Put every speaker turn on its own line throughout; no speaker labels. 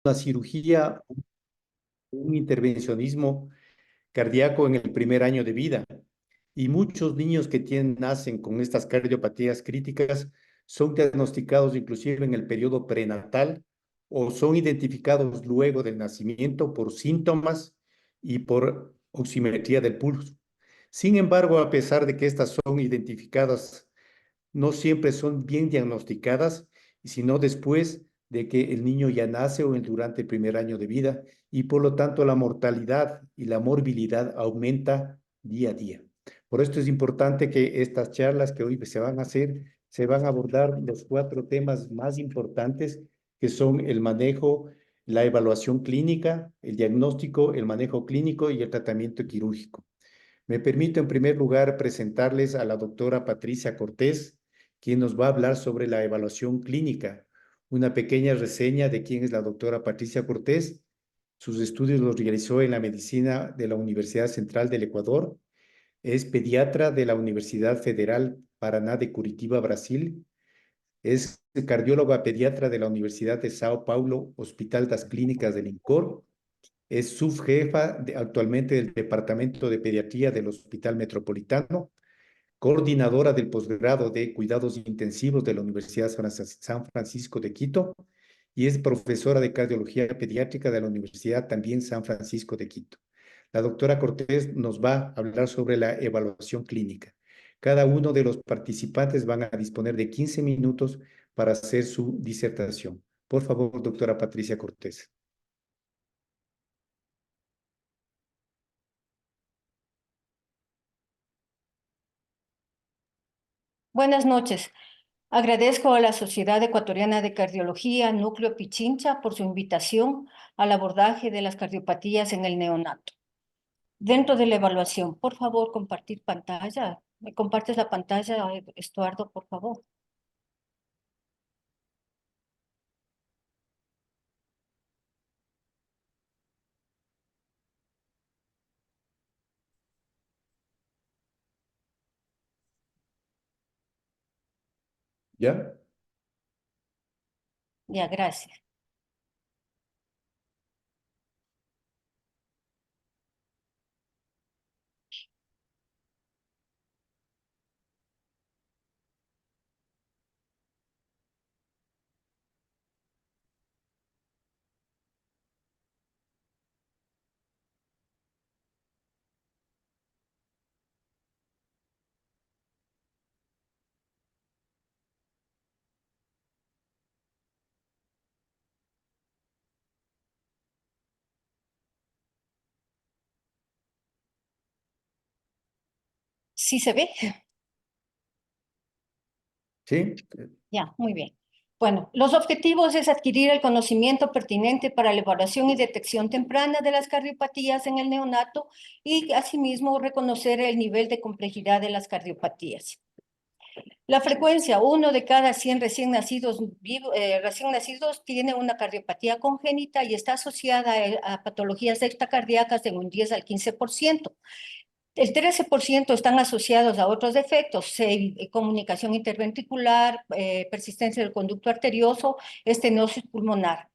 una cirugía, un intervencionismo cardíaco en el primer año de vida. Y muchos niños que nacen con estas cardiopatías críticas son diagnosticados inclusive en el periodo prenatal o son identificados luego del nacimiento por síntomas y por oximetría del pulso. Sin embargo, a pesar de que estas son identificadas, no siempre son bien diagnosticadas, sino después de que el niño ya nace o durante el primer año de vida, y por lo tanto la mortalidad y la morbilidad aumenta día a día. Por esto es importante que estas charlas que hoy se van a hacer, se van a abordar los cuatro temas más importantes, que son el manejo, la evaluación clínica, el diagnóstico, el manejo clínico y el tratamiento quirúrgico. Me permito en primer lugar presentarles a la doctora Patricia Cortés, quien nos va a hablar sobre la evaluación clínica. Una pequeña reseña de quién es la doctora Patricia Cortés. Sus estudios los realizó en la medicina de la Universidad Central del Ecuador. Es pediatra de la Universidad Federal Paraná de Curitiba, Brasil. Es cardióloga pediatra de la Universidad de Sao Paulo, Hospital das Clínicas del INCOR. Es subjefa actualmente del Departamento de Pediatría del Hospital Metropolitano, coordinadora del posgrado de Cuidados Intensivos de la Universidad San Francisco de Quito y es profesora de Cardiología Pediátrica de la Universidad también San Francisco de Quito. La doctora Cortés nos va a hablar sobre la evaluación clínica. Cada uno de los participantes van a disponer de 15 minutos para hacer su disertación. Por favor, doctora Patricia Cortés.
Buenas noches. Agradezco a la Sociedad Ecuatoriana de Cardiología, Núcleo Pichincha, por su invitación al abordaje de las cardiopatías en el neonato. Dentro de la evaluación, por favor, compartir pantalla. ¿Me compartes la pantalla, Estuardo, por favor?
¿Ya?
Ya, gracias. ¿Sí se ve?
¿Sí?
Ya, muy bien. Bueno, los objetivos es adquirir el conocimiento pertinente para la evaluación y detección temprana de las cardiopatías en el neonato y asimismo reconocer el nivel de complejidad de las cardiopatías. La frecuencia, 1 de cada 100 recién nacidos tiene una cardiopatía congénita y está asociada a patologías extracardíacas en un 10 al 15%. El 13% están asociados a otros defectos, comunicación interventricular, persistencia del conducto arterioso, estenosis pulmonar.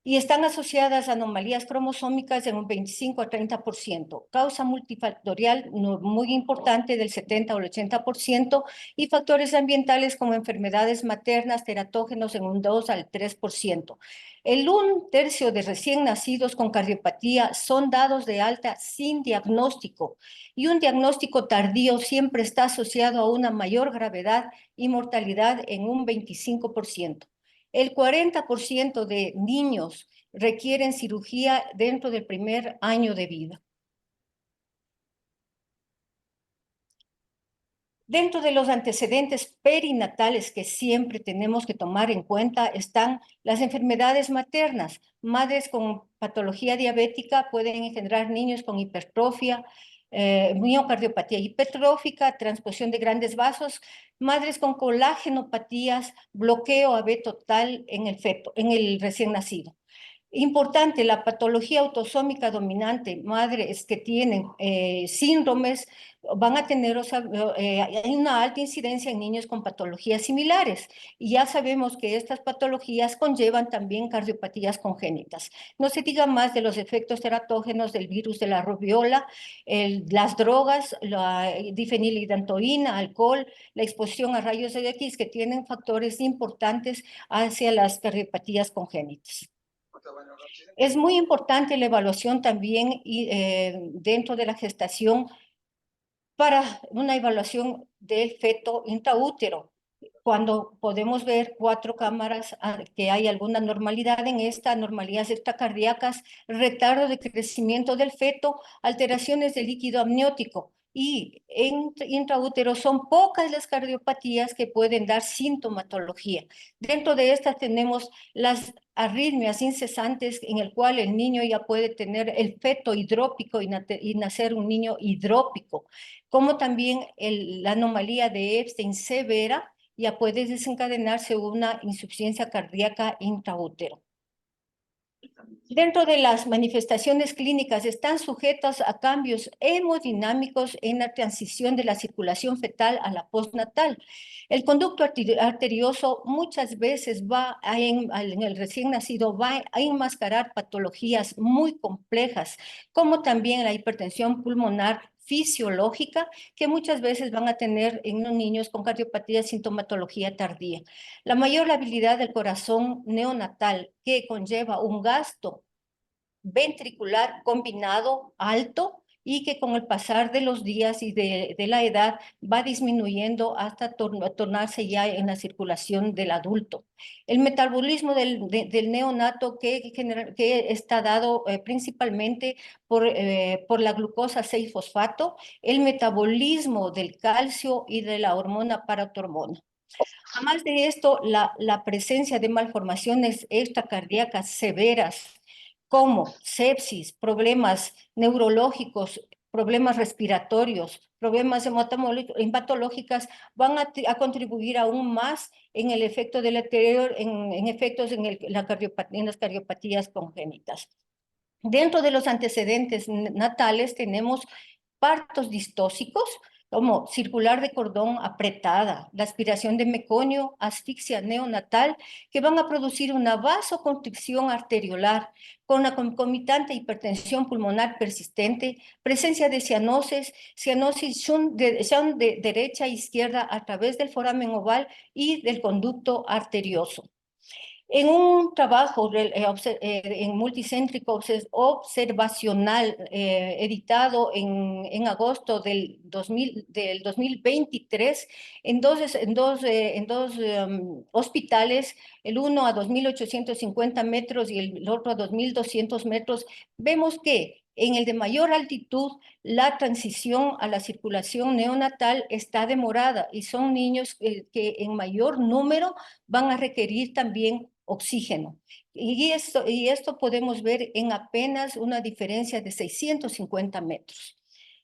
Y están asociadas a anomalías cromosómicas en un 25 a 30%, causa multifactorial muy importante del 70 al 80% y factores ambientales como enfermedades maternas, teratógenos en un 2 al 3%. El 1/3 de recién nacidos con cardiopatía son dados de alta sin diagnóstico y un diagnóstico tardío siempre está asociado a una mayor gravedad y mortalidad en un 25%. El 40% de niños requieren cirugía dentro del primer año de vida. Dentro de los antecedentes perinatales que siempre tenemos que tomar en cuenta están las enfermedades maternas. Madres con patología diabética pueden engendrar niños con hipertrofia, miocardiopatía hipertrófica, transposición de grandes vasos, madres con colagenopatías, bloqueo AB total en el feto, en el recién nacido. Importante, la patología autosómica dominante, madres que tienen síndromes van a tener, o sea, hay una alta incidencia en niños con patologías similares. Y ya sabemos que estas patologías conllevan también cardiopatías congénitas. No se diga más de los efectos teratógenos del virus de la rubiola, las drogas, la difenilidantoína, alcohol, la exposición a rayos X que tienen factores importantes hacia las cardiopatías congénitas. Es muy importante la evaluación también dentro de la gestación para una evaluación del feto intraútero. Cuando podemos ver 4 cámaras que hay alguna normalidad en esta, anormalidades extracardíacas, retardo de crecimiento del feto, alteraciones del líquido amniótico. Y en intraútero son pocas las cardiopatías que pueden dar sintomatología. Dentro de estas tenemos las arritmias incesantes en el cual el niño ya puede tener el feto hidrópico y nacer un niño hidrópico, como también la anomalía de Epstein severa ya puede desencadenarse una insuficiencia cardíaca intraútero. Dentro de las manifestaciones clínicas están sujetas a cambios hemodinámicos en la transición de la circulación fetal a la postnatal. El conducto arterioso muchas veces en el recién nacido va a enmascarar patologías muy complejas, como también la hipertensión pulmonar fisiológica, que muchas veces van a tener en los niños con cardiopatía sintomatología tardía. La mayor habilidad del corazón neonatal, que conlleva un gasto ventricular combinado alto y que con el pasar de los días y de la edad va disminuyendo hasta tornarse ya en la circulación del adulto. El metabolismo del neonato que está dado principalmente por la glucosa 6-fosfato, el metabolismo del calcio y de la hormona paratormona. Además de esto, la presencia de malformaciones extracardíacas severas como sepsis, problemas neurológicos, problemas respiratorios, problemas hematológicas van a contribuir aún más en el efecto del deterioro, en efectos en las cardiopatías congénitas. Dentro de los antecedentes natales tenemos partos distóxicos, como circular de cordón apretada, la aspiración de meconio, asfixia neonatal, que van a producir una vasoconstricción arteriolar con la concomitante hipertensión pulmonar persistente, presencia de cianosis shunt de derecha a izquierda a través del foramen oval y del conducto arterioso. En un trabajo en multicéntrico observacional editado en agosto del 2023, en dos hospitales, el uno a 2.850 metros y el otro a 2.200 metros, vemos que en el de mayor altitud, la transición a la circulación neonatal está demorada y son niños que en mayor número van a requerir también oxígeno. Y esto podemos ver en apenas una diferencia de 650 metros.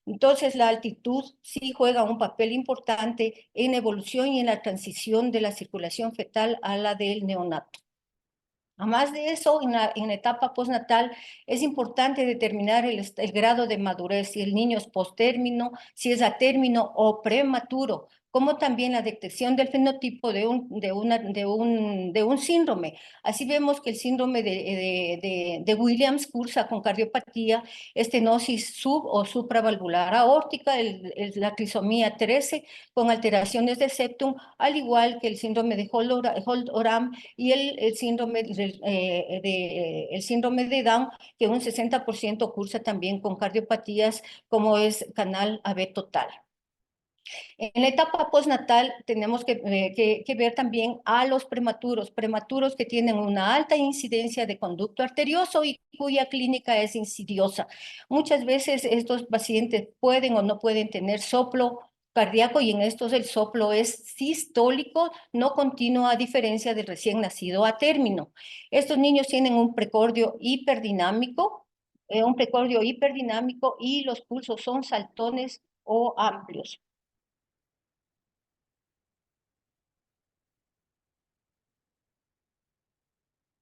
Entonces, la altitud sí juega un papel importante en la evolución y en la transición de la circulación fetal a la del neonato. Además de eso, en la etapa postnatal es importante determinar el grado de madurez, si el niño es postérmino, si es a término o prematuro, como también la detección del fenotipo de un síndrome. Así vemos que el síndrome de Williams cursa con cardiopatía, estenosis sub o supravalvular aórtica, la trisomía 13 con alteraciones de septum, al igual que el síndrome de Holt-Oram y el síndrome el síndrome de Down, que un 60% cursa también con cardiopatías como es canal AB total. En la etapa postnatal tenemos que ver también a los prematuros que tienen una alta incidencia de conducto arterioso y cuya clínica es insidiosa. Muchas veces estos pacientes pueden o no pueden tener soplo cardíaco y en estos el soplo es sistólico, no continuo a diferencia del recién nacido a término. Estos niños tienen un precordio hiperdinámico, y los pulsos son saltones o amplios.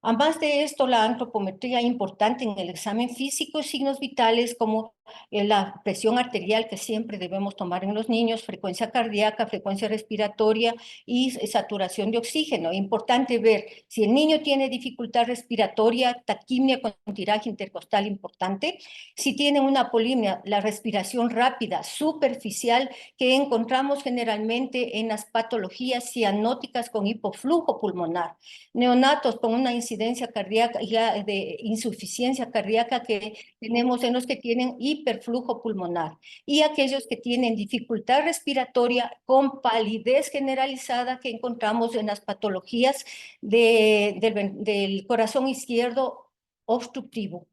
Además de esto, la antropometría importante en el examen físico y signos vitales como la presión arterial que siempre debemos tomar en los niños, frecuencia cardíaca, frecuencia respiratoria y saturación de oxígeno. Importante ver si el niño tiene dificultad respiratoria, taquimia con tiraje intercostal importante, si tiene una apolimia, la respiración rápida, superficial, que encontramos generalmente en las patologías cianóticas con hipoflujo pulmonar. Neonatos con una incidencia cardíaca, ya de insuficiencia cardíaca que tenemos en los que tienen hiperflujo pulmonar y aquellos que tienen dificultad respiratoria con palidez generalizada que encontramos en las patologías del corazón izquierdo obstructivo.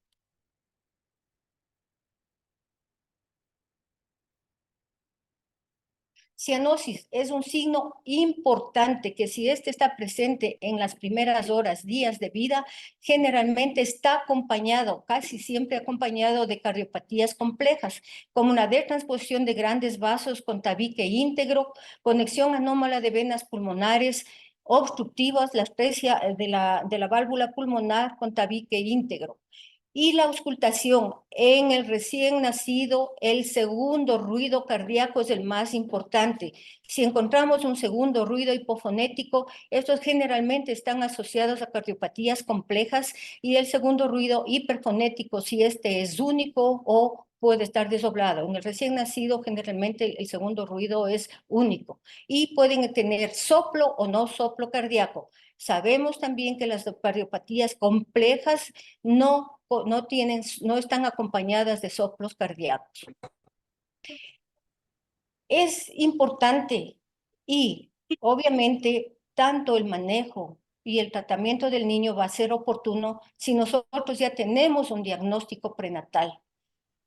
Cianosis es un signo importante que si este está presente en las primeras horas, días de vida, generalmente está acompañado, casi siempre acompañado de cardiopatías complejas, como una detransposición de grandes vasos con tabique íntegro, conexión anómala de venas pulmonares obstructivas, la aspesia de la válvula pulmonar con tabique íntegro. Y la auscultación en el recién nacido, el segundo ruido cardíaco es el más importante. Si encontramos un segundo ruido hipofonético, estos generalmente están asociados a cardiopatías complejas y el segundo ruido hiperfonético, si este es único o puede estar desdoblado. En el recién nacido, generalmente el segundo ruido es único y pueden tener soplo o no soplo cardíaco. Sabemos también que las cardiopatías complejas no están acompañadas de soplos cardíacos. Es importante y obviamente tanto el manejo y el tratamiento del niño va a ser oportuno si nosotros ya tenemos un diagnóstico prenatal,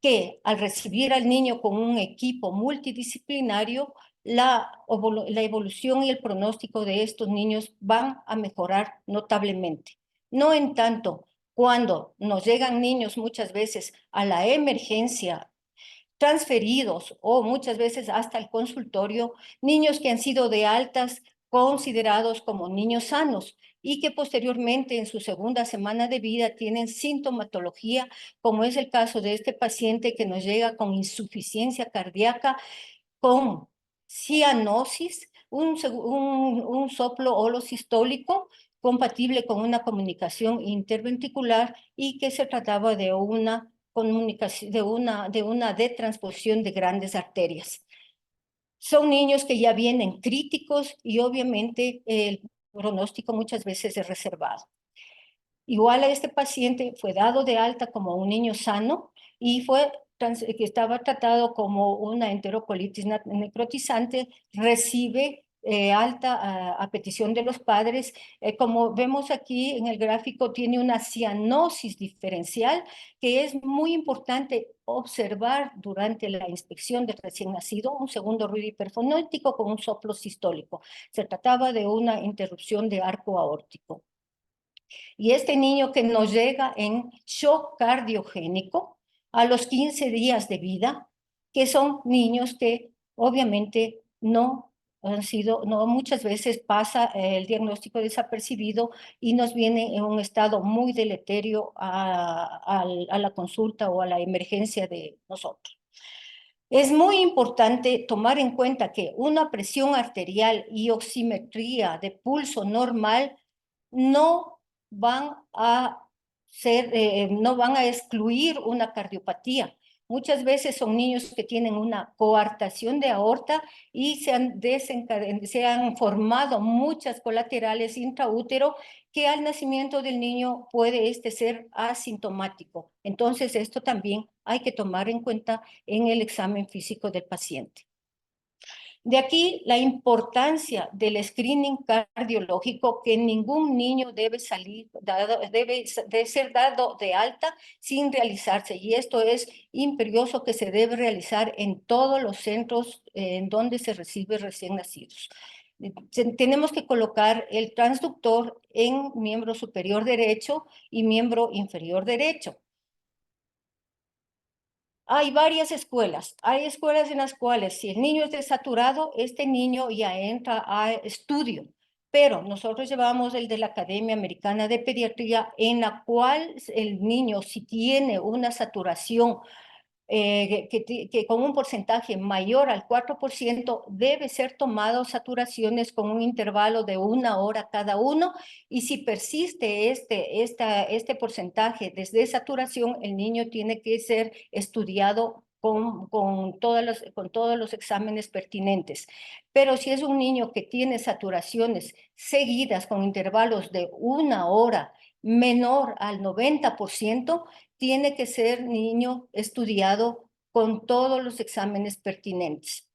que al recibir al niño con un equipo multidisciplinario, la evolución y el pronóstico de estos niños van a mejorar notablemente. No en tanto cuando nos llegan niños muchas veces a la emergencia, transferidos o muchas veces hasta el consultorio, niños que han sido de altas considerados como niños sanos y que posteriormente en su segunda semana de vida tienen sintomatología, como es el caso de este paciente que nos llega con insuficiencia cardíaca, con cianosis, un soplo holosistólico compatible con una comunicación interventricular y que se trataba de una comunicación, de una detransposición de grandes arterias. Son niños que ya vienen críticos y obviamente el pronóstico muchas veces es reservado. Igual a este paciente fue dado de alta como un niño sano y que estaba tratado como una enterocolitis necrotizante, recibe alta a petición de los padres. Como vemos aquí en el gráfico, tiene una cianosis diferencial que es muy importante observar durante la inspección del recién nacido, un segundo ruido hiperfonético con un soplo sistólico. Se trataba de una interrupción de arco aórtico. Y este niño que nos llega en shock cardiogénico a los 15 días de vida, que son niños que obviamente no han sido, no muchas veces pasa el diagnóstico desapercibido y nos viene en un estado muy deleterio a la consulta o a la emergencia de nosotros. Es muy importante tomar en cuenta que una presión arterial y oximetría de pulso normal no van a no van a excluir una cardiopatía. Muchas veces son niños que tienen una coartación de aorta y se han formado muchas colaterales intraútero que al nacimiento del niño puede ser asintomático. Entonces, esto también hay que tomar en cuenta en el examen físico del paciente. De aquí la importancia del screening cardiológico, que ningún niño debe ser dado de alta sin realizarse. Y esto es imperioso que se debe realizar en todos los centros en donde se recibe recién nacidos. Tenemos que colocar el transductor en miembro superior derecho y miembro inferior derecho. Hay varias escuelas. Hay escuelas en las cuales si el niño es desaturado, este niño ya entra a estudio. pero nosotros llevamos el de la Academia Americana de Pediatría, en la cual el niño, si tiene una saturación que con un porcentaje mayor al 4% debe ser tomado saturaciones con un intervalo de 1 hora cada uno, y si persiste este porcentaje desde saturación, el niño tiene que ser estudiado con todos los exámenes pertinentes. Pero si es un niño que tiene saturaciones seguidas con intervalos de 1 hora menor al 90%, tiene que ser niño estudiado con todos los exámenes pertinentes.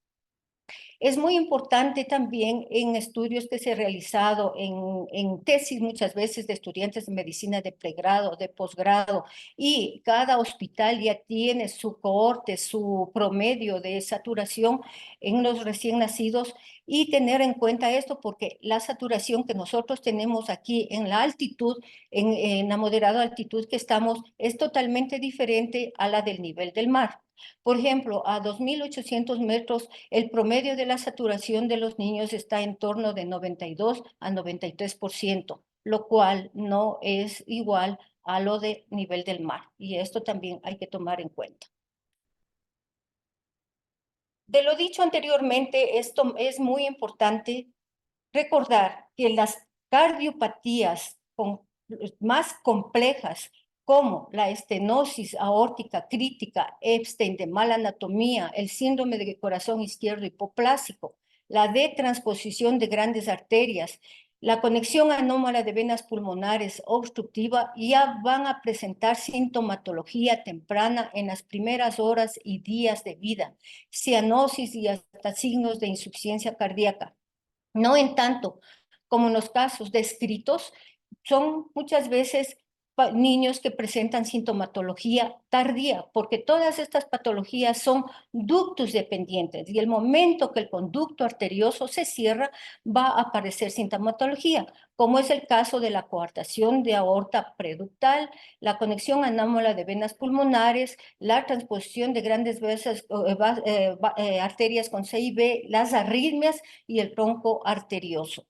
Es muy importante también en estudios que se han realizado en tesis muchas veces de estudiantes de medicina de pregrado, de posgrado, y cada hospital ya tiene su cohorte, su promedio de saturación en los recién nacidos, y tener en cuenta esto porque la saturación que nosotros tenemos aquí en la altitud, en la moderada altitud que estamos, es totalmente diferente a la del nivel del mar. Por ejemplo, a 2.800 metros, el promedio de la saturación de los niños está en torno de 92 a 93%, lo cual no es igual a lo de nivel del mar. Y esto también hay que tomar en cuenta. De lo dicho anteriormente, esto es muy importante recordar que las cardiopatías más complejas, como la estenosis aórtica crítica, Epstein de mala anatomía, el síndrome de corazón izquierdo hipoplásico, la transposición de grandes arterias, la conexión anómala de venas pulmonares obstructiva, ya van a presentar sintomatología temprana en las primeras horas y días de vida, cianosis y hasta signos de insuficiencia cardíaca. No en tanto como en los casos descritos, son muchas veces niños que presentan sintomatología tardía, porque todas estas patologías son ductus dependientes, y el momento que el conducto arterioso se cierra va a aparecer sintomatología, como es el caso de la coartación de aorta preductal, la conexión anómala de venas pulmonares, la transposición de grandes arterias con C y B, las arritmias y el tronco arterioso.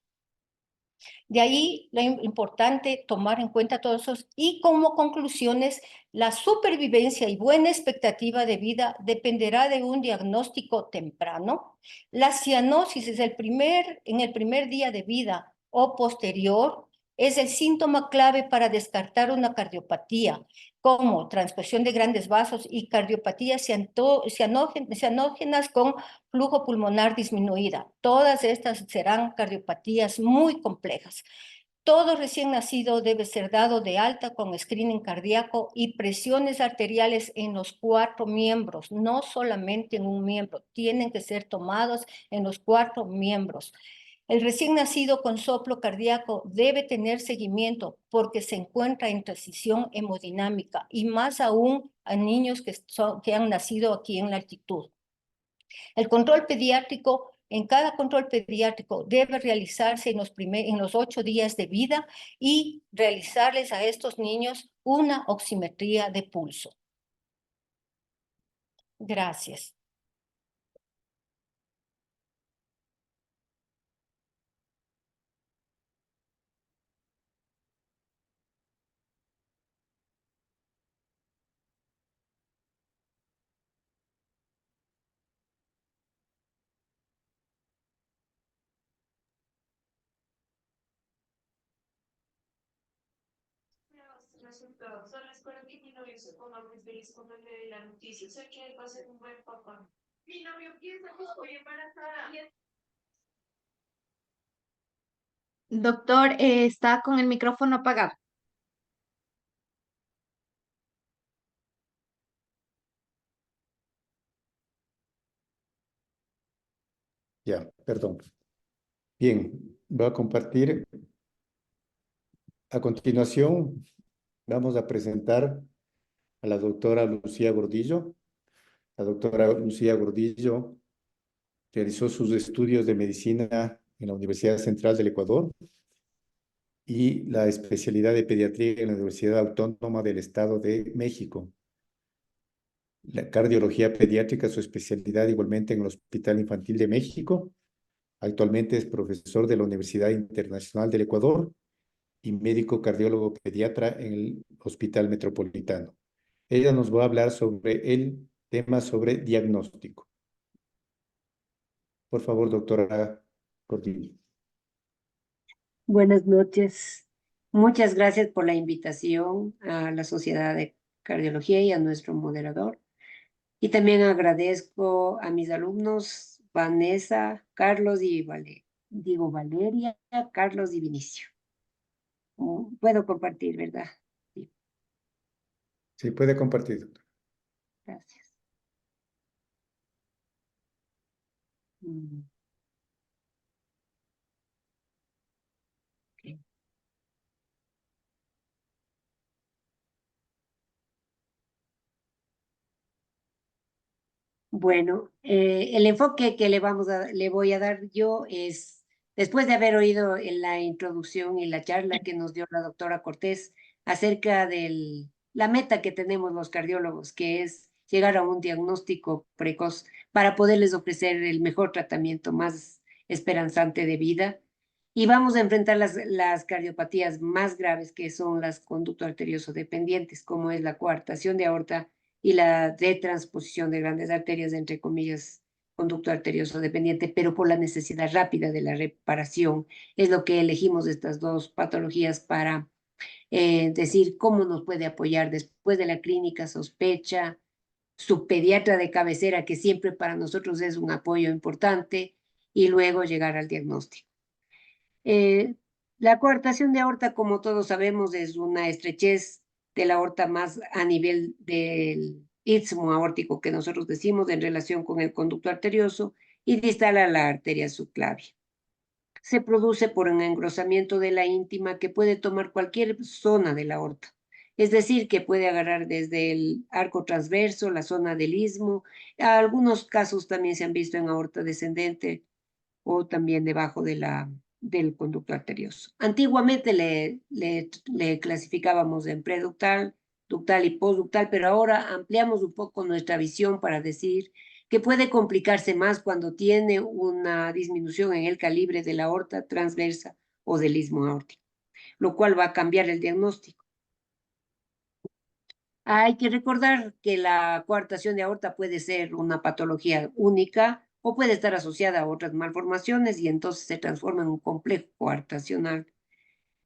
De ahí lo importante tomar en cuenta todos esos, y como conclusiones, la supervivencia y buena expectativa de vida dependerá de un diagnóstico temprano. La cianosis en el primer día de vida o posterior es el síntoma clave para descartar una cardiopatía, como transposición de grandes vasos y cardiopatías cianógenas con flujo pulmonar disminuida. Todas estas serán cardiopatías muy complejas. Todo recién nacido debe ser dado de alta con screening cardíaco y presiones arteriales en los 4 miembros, no solamente en un miembro, tienen que ser tomados en los 4 miembros. El recién nacido con soplo cardíaco debe tener seguimiento porque se encuentra en transición hemodinámica, y más aún a niños que han nacido aquí en la altitud. El control pediátrico, en cada control pediátrico debe realizarse en los 8 días de vida, y realizarles a estos niños una oximetría de pulso. Gracias.
Resultados. Solo espero que mi novio se ponga muy feliz cuando le dé la noticia. Sé que él va a ser un buen papá. Mi novio piensa que estoy embarazada.
Doctor, está con el micrófono apagado.
Ya, perdón. Bien, voy a compartir. A continuación, vamos a presentar a la doctora Lucía Gordillo. La doctora Lucía Gordillo realizó sus estudios de medicina en la Universidad Central del Ecuador y la especialidad de pediatría en la Universidad Autónoma del Estado de México. La cardiología pediátrica, su especialidad igualmente en el Hospital Infantil de México. Actualmente es profesor de la Universidad Internacional del Ecuador y médico cardiólogo pediatra en el Hospital Metropolitano. Ella nos va a hablar sobre el tema sobre diagnóstico. Por favor, doctora Cortini.
Buenas noches. Muchas gracias por la invitación a la Sociedad de Cardiología y a nuestro moderador. Y también agradezco a mis alumnos Vanessa, Carlos y Valeria, Carlos y Vinicio. Puedo compartir, ¿verdad? Sí,
Sí, puede compartir, doctor.
gracias. Mm, ok. Bueno, el enfoque que le voy a dar yo es, después de haber oído en la introducción y la charla que nos dio la doctora Cortés acerca de la meta que tenemos los cardiólogos, que es llegar a un diagnóstico precoz para poderles ofrecer el mejor tratamiento más esperanzante de vida. Y vamos a enfrentar las cardiopatías más graves, que son las conducto arterioso dependientes, como es la coartación de aorta y la detransposición de grandes arterias, entre comillas, conducto arterioso dependiente, pero por la necesidad rápida de la reparación. Es lo que elegimos estas dos patologías para decir cómo nos puede apoyar después de la clínica sospecha, su pediatra de cabecera, que siempre para nosotros es un apoyo importante, y luego llegar al diagnóstico. La coartación de aorta, como todos sabemos, es una estrechez de la aorta más a nivel del istmo aórtico que nosotros decimos en relación con el conducto arterioso y distal a la arteria subclavia. Se produce por un engrosamiento de la íntima que puede tomar cualquier zona de la aorta. Es decir, que puede agarrar desde el arco transverso, la zona del istmo. Algunos casos también se han visto en aorta descendente o también debajo del conducto arterioso. Antiguamente le clasificábamos en preductal, ductal y postductal, pero ahora ampliamos un poco nuestra visión para decir que puede complicarse más cuando tiene una disminución en el calibre de la aorta transversa o del istmo aórtico, lo cual va a cambiar el diagnóstico. Hay que recordar que la coartación de aorta puede ser una patología única o puede estar asociada a otras malformaciones y entonces se transforma en un complejo coartacional.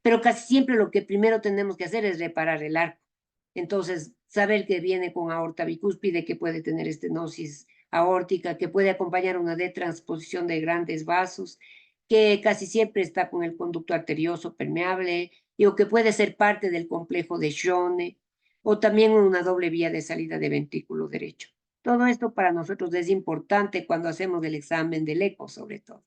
Pero casi siempre lo que primero tenemos que hacer es reparar el arco. Entonces, saber que viene con aorta bicúspide, que puede tener estenosis aórtica, que puede acompañar una detransposición de grandes vasos, que casi siempre está con el conducto arterioso permeable, o que puede ser parte del complejo de Schone, o también una doble vía de salida de ventrículo derecho. Todo esto para nosotros es importante cuando hacemos el examen del eco, sobre todo.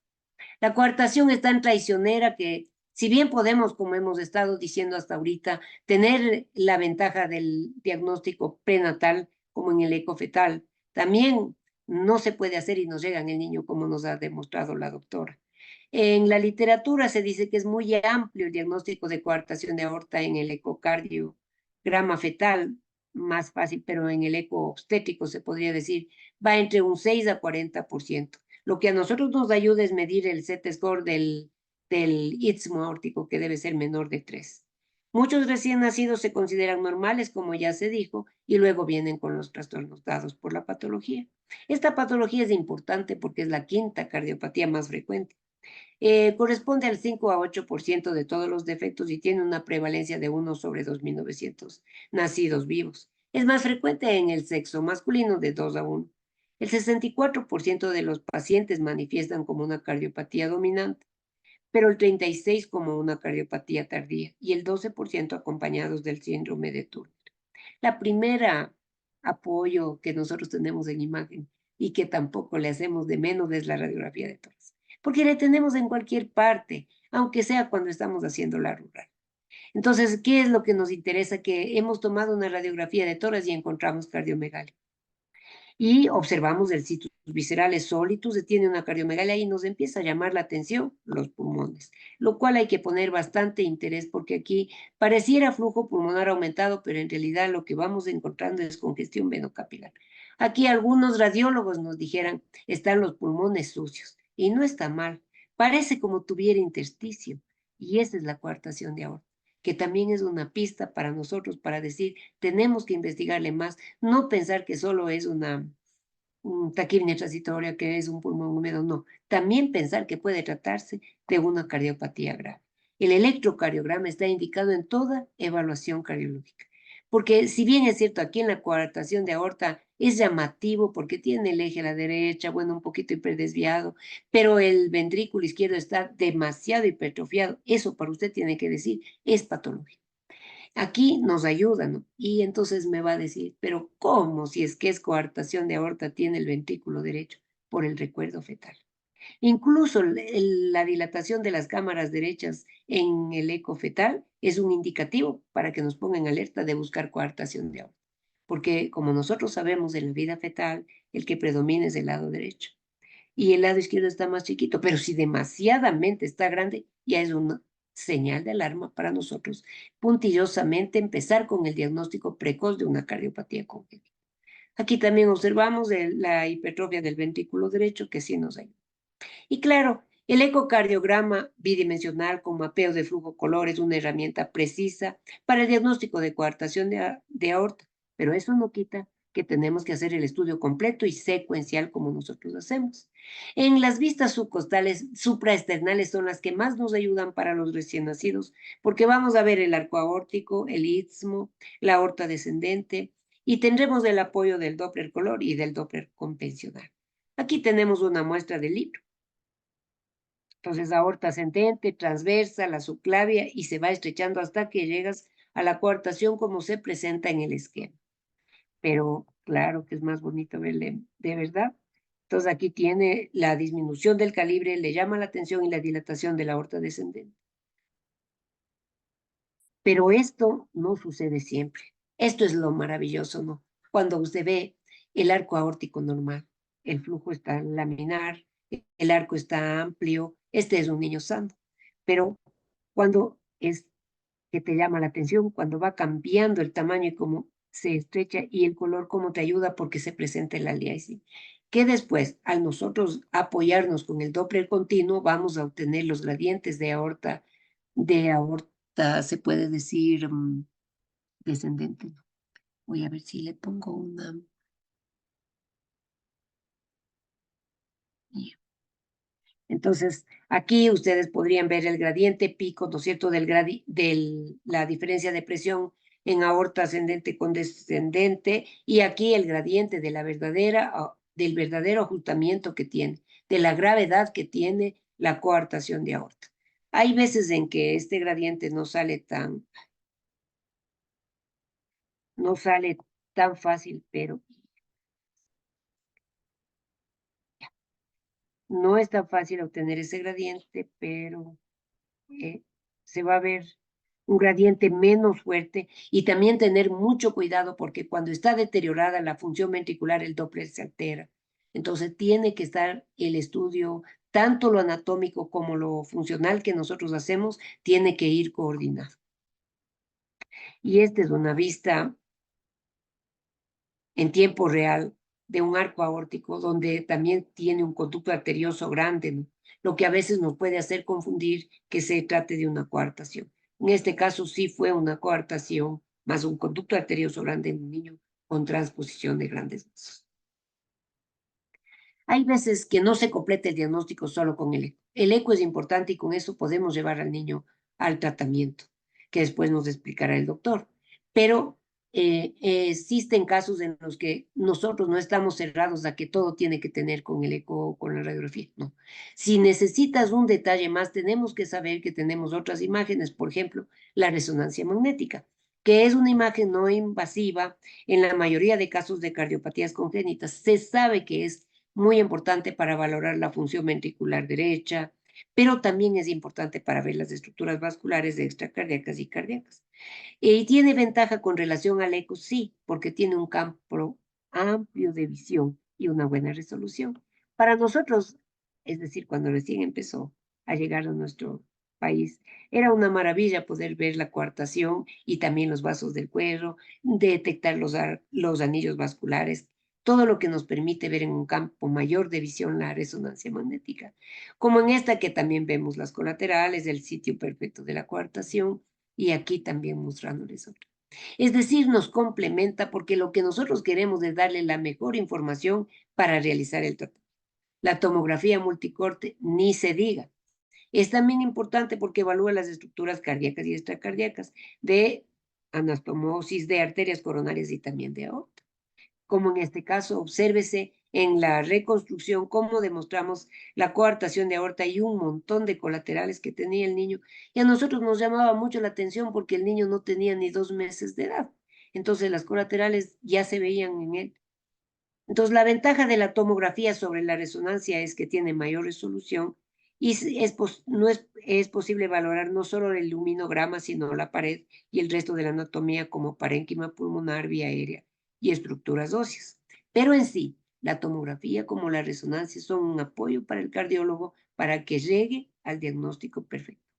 La coartación es tan traicionera que, si bien podemos, como hemos estado diciendo hasta ahorita, tener la ventaja del diagnóstico prenatal, como en el eco fetal, también no se puede hacer y nos llega en el niño, como nos ha demostrado la doctora. En la literatura se dice que es muy amplio el diagnóstico de coartación de aorta en el ecocardiograma fetal, más fácil, pero en el eco obstétrico se podría decir, va entre un 6 a 40%. Lo que a nosotros nos ayuda es medir el Z-score del istmo aórtico, que debe ser menor de 3. Muchos recién nacidos se consideran normales, como ya se dijo, y luego vienen con los trastornos dados por la patología. Esta patología es importante porque es la quinta cardiopatía más frecuente. Corresponde al 5 a 8% de todos los defectos y tiene una prevalencia de 1 sobre 2.900 nacidos vivos. Es más frecuente en el sexo masculino, de 2 a 1. El 64% de los pacientes manifiestan como una cardiopatía dominante, pero el 36% como una cardiopatía tardía y el 12% acompañados del síndrome de Turner. La primera apoyo que nosotros tenemos en imagen y que tampoco le hacemos de menos es la radiografía de tórax, porque la tenemos en cualquier parte, aunque sea cuando estamos haciendo la rural. Entonces, ¿qué es lo que nos interesa? Que hemos tomado una radiografía de tórax y encontramos cardiomegalia. Y observamos el situs viscerales sólidos, tiene una cardiomegalia y nos empieza a llamar la atención los pulmones, lo cual hay que poner bastante interés porque aquí pareciera flujo pulmonar aumentado, pero en realidad lo que vamos encontrando es congestión venocapilar. Aquí algunos radiólogos nos dijeran, están los pulmones sucios, y no está mal, parece como tuviera intersticio, y esa es la coartación de aorta, que también es una pista para nosotros para decir, tenemos que investigarle más, no pensar que solo es una taquipnea transitoria, que es un pulmón húmedo, no. También pensar que puede tratarse de una cardiopatía grave. El electrocardiograma está indicado en toda evaluación cardiológica. Porque si bien es cierto, aquí en la coartación de aorta es llamativo porque tiene el eje a la derecha, bueno, un poquito hiperdesviado, pero el ventrículo izquierdo está demasiado hipertrofiado. Eso para usted tiene que decir, es patológico. Aquí nos ayudan, y entonces me va a decir, pero ¿cómo si es que es coartación de aorta tiene el ventrículo derecho? Por el recuerdo fetal. Incluso la dilatación de las cámaras derechas en el eco fetal es un indicativo para que nos pongan alerta de buscar coartación de aorta. Porque como nosotros sabemos en la vida fetal, el que predomina es el lado derecho. Y el lado izquierdo está más chiquito, pero si demasiadamente está grande, ya es una señal de alarma para nosotros puntillosamente empezar con el diagnóstico precoz de una cardiopatía congénita. Aquí también observamos la hipertrofia del ventrículo derecho, que sí nos ayuda. Y claro, el ecocardiograma bidimensional con mapeo de flujo color es una herramienta precisa para el diagnóstico de coartación de aorta, pero eso no quita que tenemos que hacer el estudio completo y secuencial como nosotros hacemos. En las vistas subcostales supraesternales son las que más nos ayudan para los recién nacidos, porque vamos a ver el arco aórtico, el istmo, la aorta descendente, y tendremos el apoyo del Doppler color y del Doppler convencional. Aquí tenemos una muestra del libro. Entonces, aorta ascendente, transversa, la subclavia, y se va estrechando hasta que llegas a la coartación como se presenta en el esquema. Pero claro que es más bonito verle de verdad. Entonces, aquí tiene la disminución del calibre, le llama la atención, y la dilatación de la aorta descendente. Pero esto no sucede siempre. Esto es lo maravilloso, ¿no? Cuando usted ve el arco aórtico normal, el flujo está laminar, el arco está amplio, este es un niño sano. Pero cuando es que te llama la atención, cuando va cambiando el tamaño y cómo se estrecha, y el color, cómo te ayuda porque se presenta el aliasing, que después, al nosotros apoyarnos con el Doppler continuo, vamos a obtener los gradientes de aorta, se puede decir, descendente. Voy a ver si le pongo una. Entonces, aquí ustedes podrían ver el gradiente pico, ¿no es cierto?, la diferencia de presión en aorta ascendente con descendente, y aquí el gradiente de del verdadero ajustamiento que tiene, de la gravedad que tiene la coartación de aorta. Hay veces en que este gradiente no sale tan fácil, pero no es tan fácil obtener ese gradiente, pero se va a ver un gradiente menos fuerte, y también tener mucho cuidado porque cuando está deteriorada la función ventricular, el Doppler se altera. Entonces tiene que estar el estudio, tanto lo anatómico como lo funcional que nosotros hacemos, tiene que ir coordinado. Y esta es una vista en tiempo real de un arco aórtico donde también tiene un conducto arterioso grande, ¿no? Lo que a veces nos puede hacer confundir que se trate de una coartación. En este caso sí fue una coartación más un conducto arterioso grande en un niño con transposición de grandes vasos. Hay veces que no se completa el diagnóstico solo con el eco. El eco es importante y con eso podemos llevar al niño al tratamiento, que después nos explicará el doctor. Pero existen casos en los que nosotros no estamos cerrados a que todo tiene que tener con el eco o con la radiografía, no. Si necesitas un detalle más, tenemos que saber que tenemos otras imágenes, por ejemplo, la resonancia magnética, que es una imagen no invasiva en la mayoría de casos de cardiopatías congénitas. Se sabe que es muy importante para valorar la función ventricular derecha, pero también es importante para ver las estructuras vasculares extracardíacas y cardíacas. ¿Y tiene ventaja con relación al eco? Sí, porque tiene un campo amplio de visión y una buena resolución. Para nosotros, es decir, cuando recién empezó a llegar a nuestro país, era una maravilla poder ver la coartación y también los vasos del cuello, detectar los anillos vasculares, todo lo que nos permite ver en un campo mayor de visión la resonancia magnética, como en esta que también vemos las colaterales, el sitio perfecto de la coartación, y aquí también mostrándoles otra. Es decir, nos complementa porque lo que nosotros queremos es darle la mejor información para realizar el tratamiento. La tomografía multicorte, ni se diga. Es también importante porque evalúa las estructuras cardíacas y extracardíacas de anastomosis de arterias coronarias y también de aorta. Como en este caso, obsérvese en la reconstrucción cómo demostramos la coartación de aorta y un montón de colaterales que tenía el niño. Y a nosotros nos llamaba mucho la atención porque el niño no tenía ni 2 meses de edad. Entonces las colaterales ya se veían en él. Entonces la ventaja de la tomografía sobre la resonancia es que tiene mayor resolución y es posible valorar no solo el luminograma, sino la pared y el resto de la anatomía como parénquima pulmonar, vía aérea y estructuras óseas. Pero en sí, la tomografía como la resonancia son un apoyo para el cardiólogo para que llegue al diagnóstico perfecto.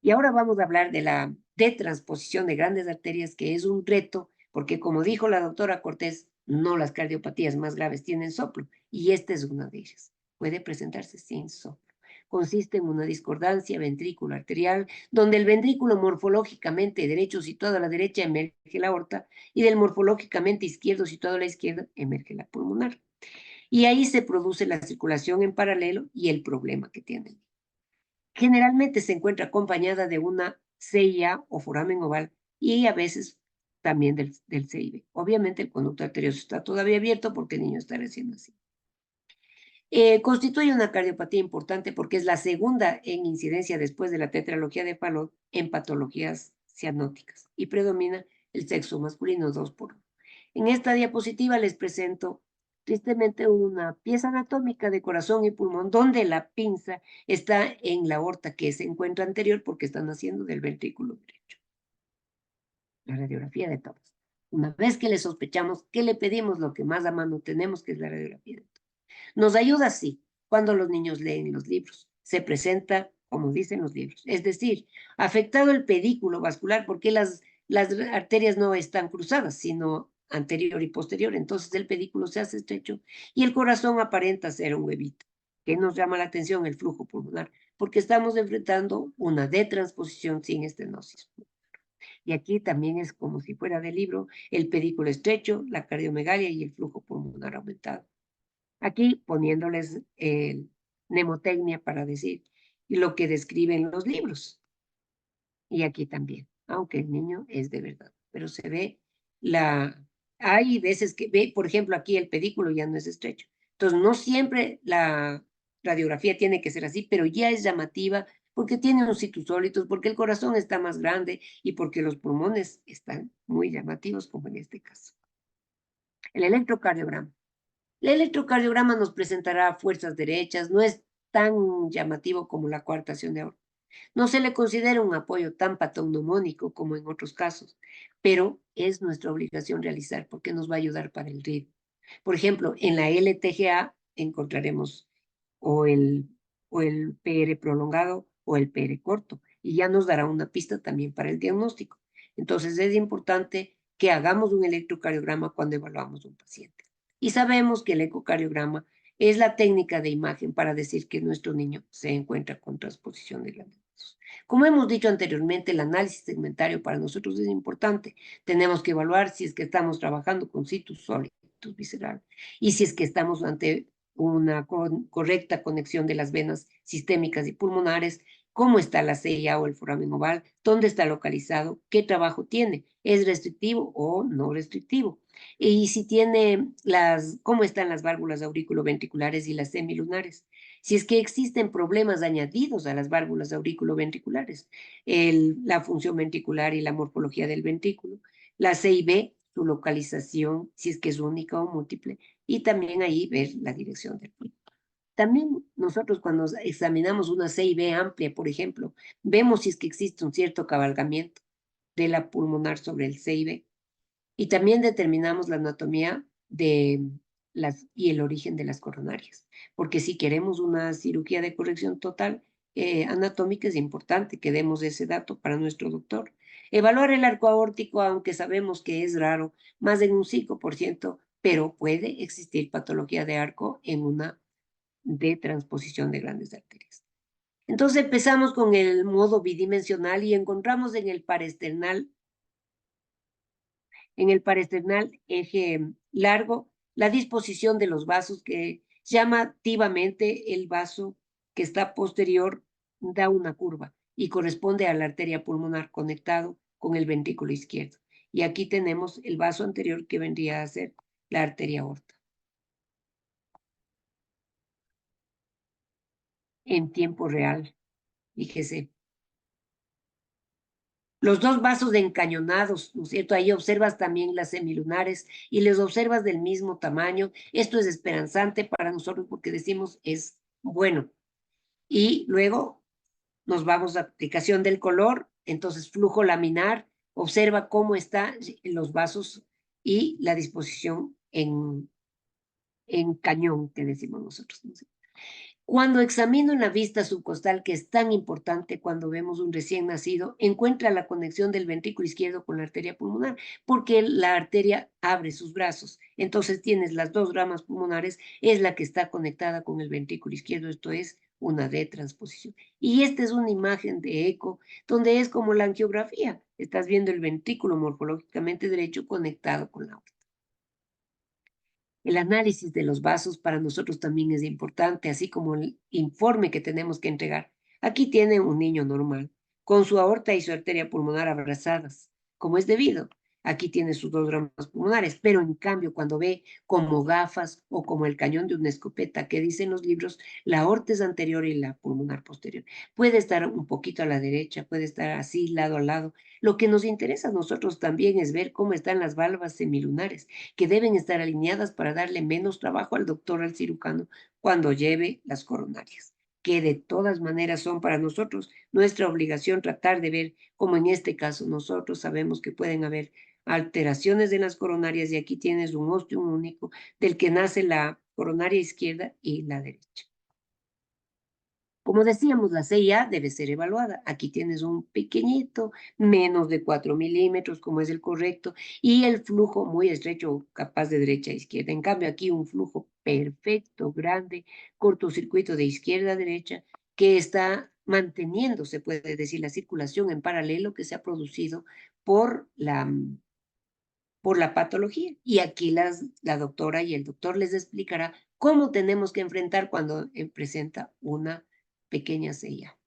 Y ahora vamos a hablar de la transposición de grandes arterias, que es un reto, porque como dijo la doctora Cortés, no las cardiopatías más graves tienen soplo, y esta es una de ellas. Puede presentarse sin soplo. Consiste en una discordancia ventrículo arterial, donde el ventrículo morfológicamente derecho situado a la derecha emerge la aorta, y del morfológicamente izquierdo situado a la izquierda emerge la pulmonar. Y ahí se produce la circulación en paralelo y el problema que tienen. Generalmente se encuentra acompañada de una CIA o foramen oval y a veces también del CIB. Obviamente el conducto arterioso está todavía abierto porque el niño está recién nacido. Constituye una cardiopatía importante porque es la segunda en incidencia después de la tetralogía de Fallot en patologías cianóticas y predomina el sexo masculino 2 por 1. En esta diapositiva les presento tristemente una pieza anatómica de corazón y pulmón donde la pinza está en la aorta que se encuentra anterior porque están haciendo del ventrículo derecho. La radiografía de todos. Una vez que le sospechamos, ¿qué le pedimos? Lo que más a mano tenemos, que es la radiografía de todos. Nos ayuda, sí, cuando los niños leen los libros. Se presenta como dicen los libros. Es decir, afectado el pedículo vascular porque las arterias no están cruzadas, sino anterior y posterior. Entonces el pedículo se hace estrecho y el corazón aparenta ser un huevito. ¿Qué nos llama la atención? El flujo pulmonar, porque estamos enfrentando una detransposición sin estenosis. Y aquí también es como si fuera del libro, el pedículo estrecho, la cardiomegalia y el flujo pulmonar aumentado. Aquí poniéndoles mnemotecnia para decir lo que describen los libros. Y aquí también, aunque el niño es de verdad, pero se ve hay veces que ve, por ejemplo, aquí el pedículo ya no es estrecho. Entonces, no siempre la radiografía tiene que ser así, pero ya es llamativa porque tiene un situsólitos, porque el corazón está más grande y porque los pulmones están muy llamativos, como en este caso. El electrocardiograma. El electrocardiograma nos presentará fuerzas derechas, no es tan llamativo como la coartación de aorta. No se le considera un apoyo tan patognomónico como en otros casos, pero es nuestra obligación realizar porque nos va a ayudar para el ritmo. Por ejemplo, en la LTGA encontraremos o el PR prolongado o el PR corto, y ya nos dará una pista también para el diagnóstico. Entonces es importante que hagamos un electrocardiograma cuando evaluamos a un paciente. Y sabemos que el ecocardiograma es la técnica de imagen para decir que nuestro niño se encuentra con transposición de ganglios. Como hemos dicho anteriormente, el análisis segmentario para nosotros es importante. Tenemos que evaluar si es que estamos trabajando con situs sólidos visceral y si es que estamos ante una correcta conexión de las venas sistémicas y pulmonares, cómo está la CIA o el foramen oval, dónde está localizado, qué trabajo tiene, es restrictivo o no restrictivo, y si tiene cómo están las válvulas auriculoventriculares y las semilunares, si es que existen problemas añadidos a las válvulas auriculoventriculares, la función ventricular y la morfología del ventrículo, la CIB, su localización, si es que es única o múltiple, y también ahí ver la dirección del flujo. También nosotros cuando examinamos una CIB amplia, por ejemplo, vemos si es que existe un cierto cabalgamiento de la pulmonar sobre el CIB y también determinamos la anatomía y el origen de las coronarias, porque si queremos una cirugía de corrección total anatómica es importante que demos ese dato para nuestro doctor. Evaluar el arco aórtico, aunque sabemos que es raro, más de un 5% pero puede existir patología de arco en una detransposición de grandes arterias. Entonces empezamos con el modo bidimensional y encontramos en el paresternal eje largo la disposición de los vasos que llamativamente el vaso que está posterior da una curva y corresponde a la arteria pulmonar conectado con el ventrículo izquierdo. Y aquí tenemos el vaso anterior que vendría a ser la arteria aorta. En tiempo real, fíjese. Los dos vasos encañonados, ¿no es cierto? Ahí observas también las semilunares y les observas del mismo tamaño. Esto es esperanzante para nosotros porque decimos es bueno. Y luego nos vamos a aplicación del color, entonces flujo laminar, observa cómo están los vasos y la disposición en cañón, que decimos nosotros, ¿no? Cuando examino en la vista subcostal, que es tan importante cuando vemos un recién nacido, encuentra la conexión del ventrículo izquierdo con la arteria pulmonar, porque la arteria abre sus brazos. Entonces tienes las dos ramas pulmonares, es la que está conectada con el ventrículo izquierdo, esto es una detransposición. Y esta es una imagen de eco, donde es como la angiografía. Estás viendo el ventrículo morfológicamente derecho conectado con la aorta. El análisis de los vasos para nosotros también es importante, así como el informe que tenemos que entregar. Aquí tiene un niño normal, con su aorta y su arteria pulmonar abrazadas, como es debido. Aquí tiene sus dos ramas pulmonares, pero en cambio cuando ve como gafas o como el cañón de una escopeta que dicen los libros, la aorta es anterior y la pulmonar posterior. Puede estar un poquito a la derecha, puede estar así lado a lado. Lo que nos interesa a nosotros también es ver cómo están las válvulas semilunares, que deben estar alineadas para darle menos trabajo al doctor, al cirujano, cuando lleve las coronarias, que de todas maneras son para nosotros nuestra obligación tratar de ver, como en este caso nosotros sabemos que pueden haber alteraciones en las coronarias y aquí tienes un ostium único del que nace la coronaria izquierda y la derecha. Como decíamos, la CIA debe ser evaluada. Aquí tienes un pequeñito, menos de 4 milímetros, como es el correcto, y el flujo muy estrecho, capaz de derecha a izquierda. En cambio, aquí un flujo perfecto, grande, cortocircuito de izquierda a derecha, que está manteniendo, se puede decir, la circulación en paralelo que se ha producido por la patología. Y aquí la doctora y el doctor les explicará cómo tenemos que enfrentar cuando presenta una pequeña CIA.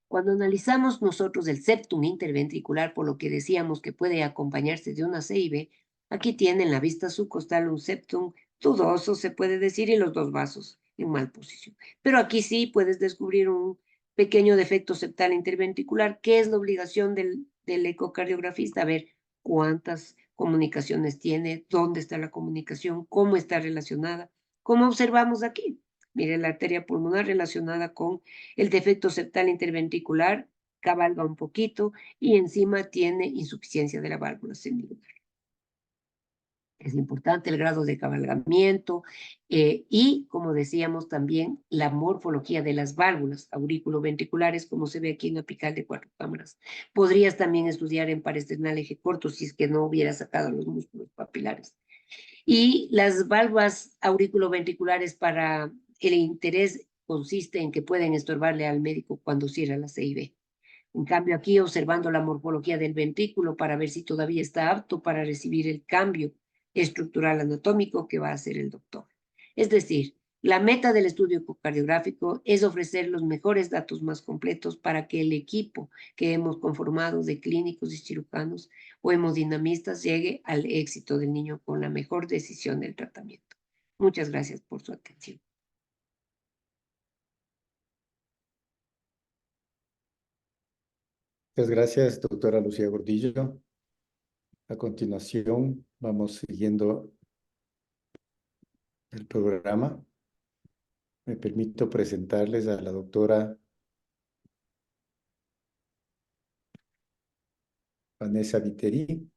Cuando analizamos nosotros el septum interventricular, por lo que decíamos que puede acompañarse de una CIB, aquí tienen la vista subcostal un septum dudoso, se puede decir, y los dos vasos en mal posición. Pero aquí sí puedes descubrir un pequeño defecto septal interventricular, que es la obligación del ecocardiografista, a ver cuántas comunicaciones tiene, dónde está la comunicación, cómo está relacionada, como observamos aquí. Mire, la arteria pulmonar relacionada con el defecto septal interventricular cabalga un poquito y encima tiene insuficiencia de la válvula semilunar. Es importante el grado de cabalgamiento y, como decíamos también, la morfología de las válvulas auriculoventriculares, como se ve aquí en la apical de 4 cámaras. Podrías también estudiar en paresternal eje corto si es que no hubieras sacado los músculos papilares. Y las válvulas auriculoventriculares, para el interés consiste en que pueden estorbarle al médico cuando cierra la CIB. En cambio, aquí observando la morfología del ventrículo para ver si todavía está apto para recibir el cambio estructural anatómico que va a hacer el doctor. Es decir, la meta del estudio ecocardiográfico es ofrecer los mejores datos más completos para que el equipo que hemos conformado de clínicos y cirujanos o hemodinamistas llegue al éxito del niño con la mejor decisión del tratamiento. Muchas gracias por su atención.
Muchas gracias, doctora Lucía Gordillo. A continuación, vamos siguiendo el programa. Me permito presentarles a la doctora Vanessa Viteri.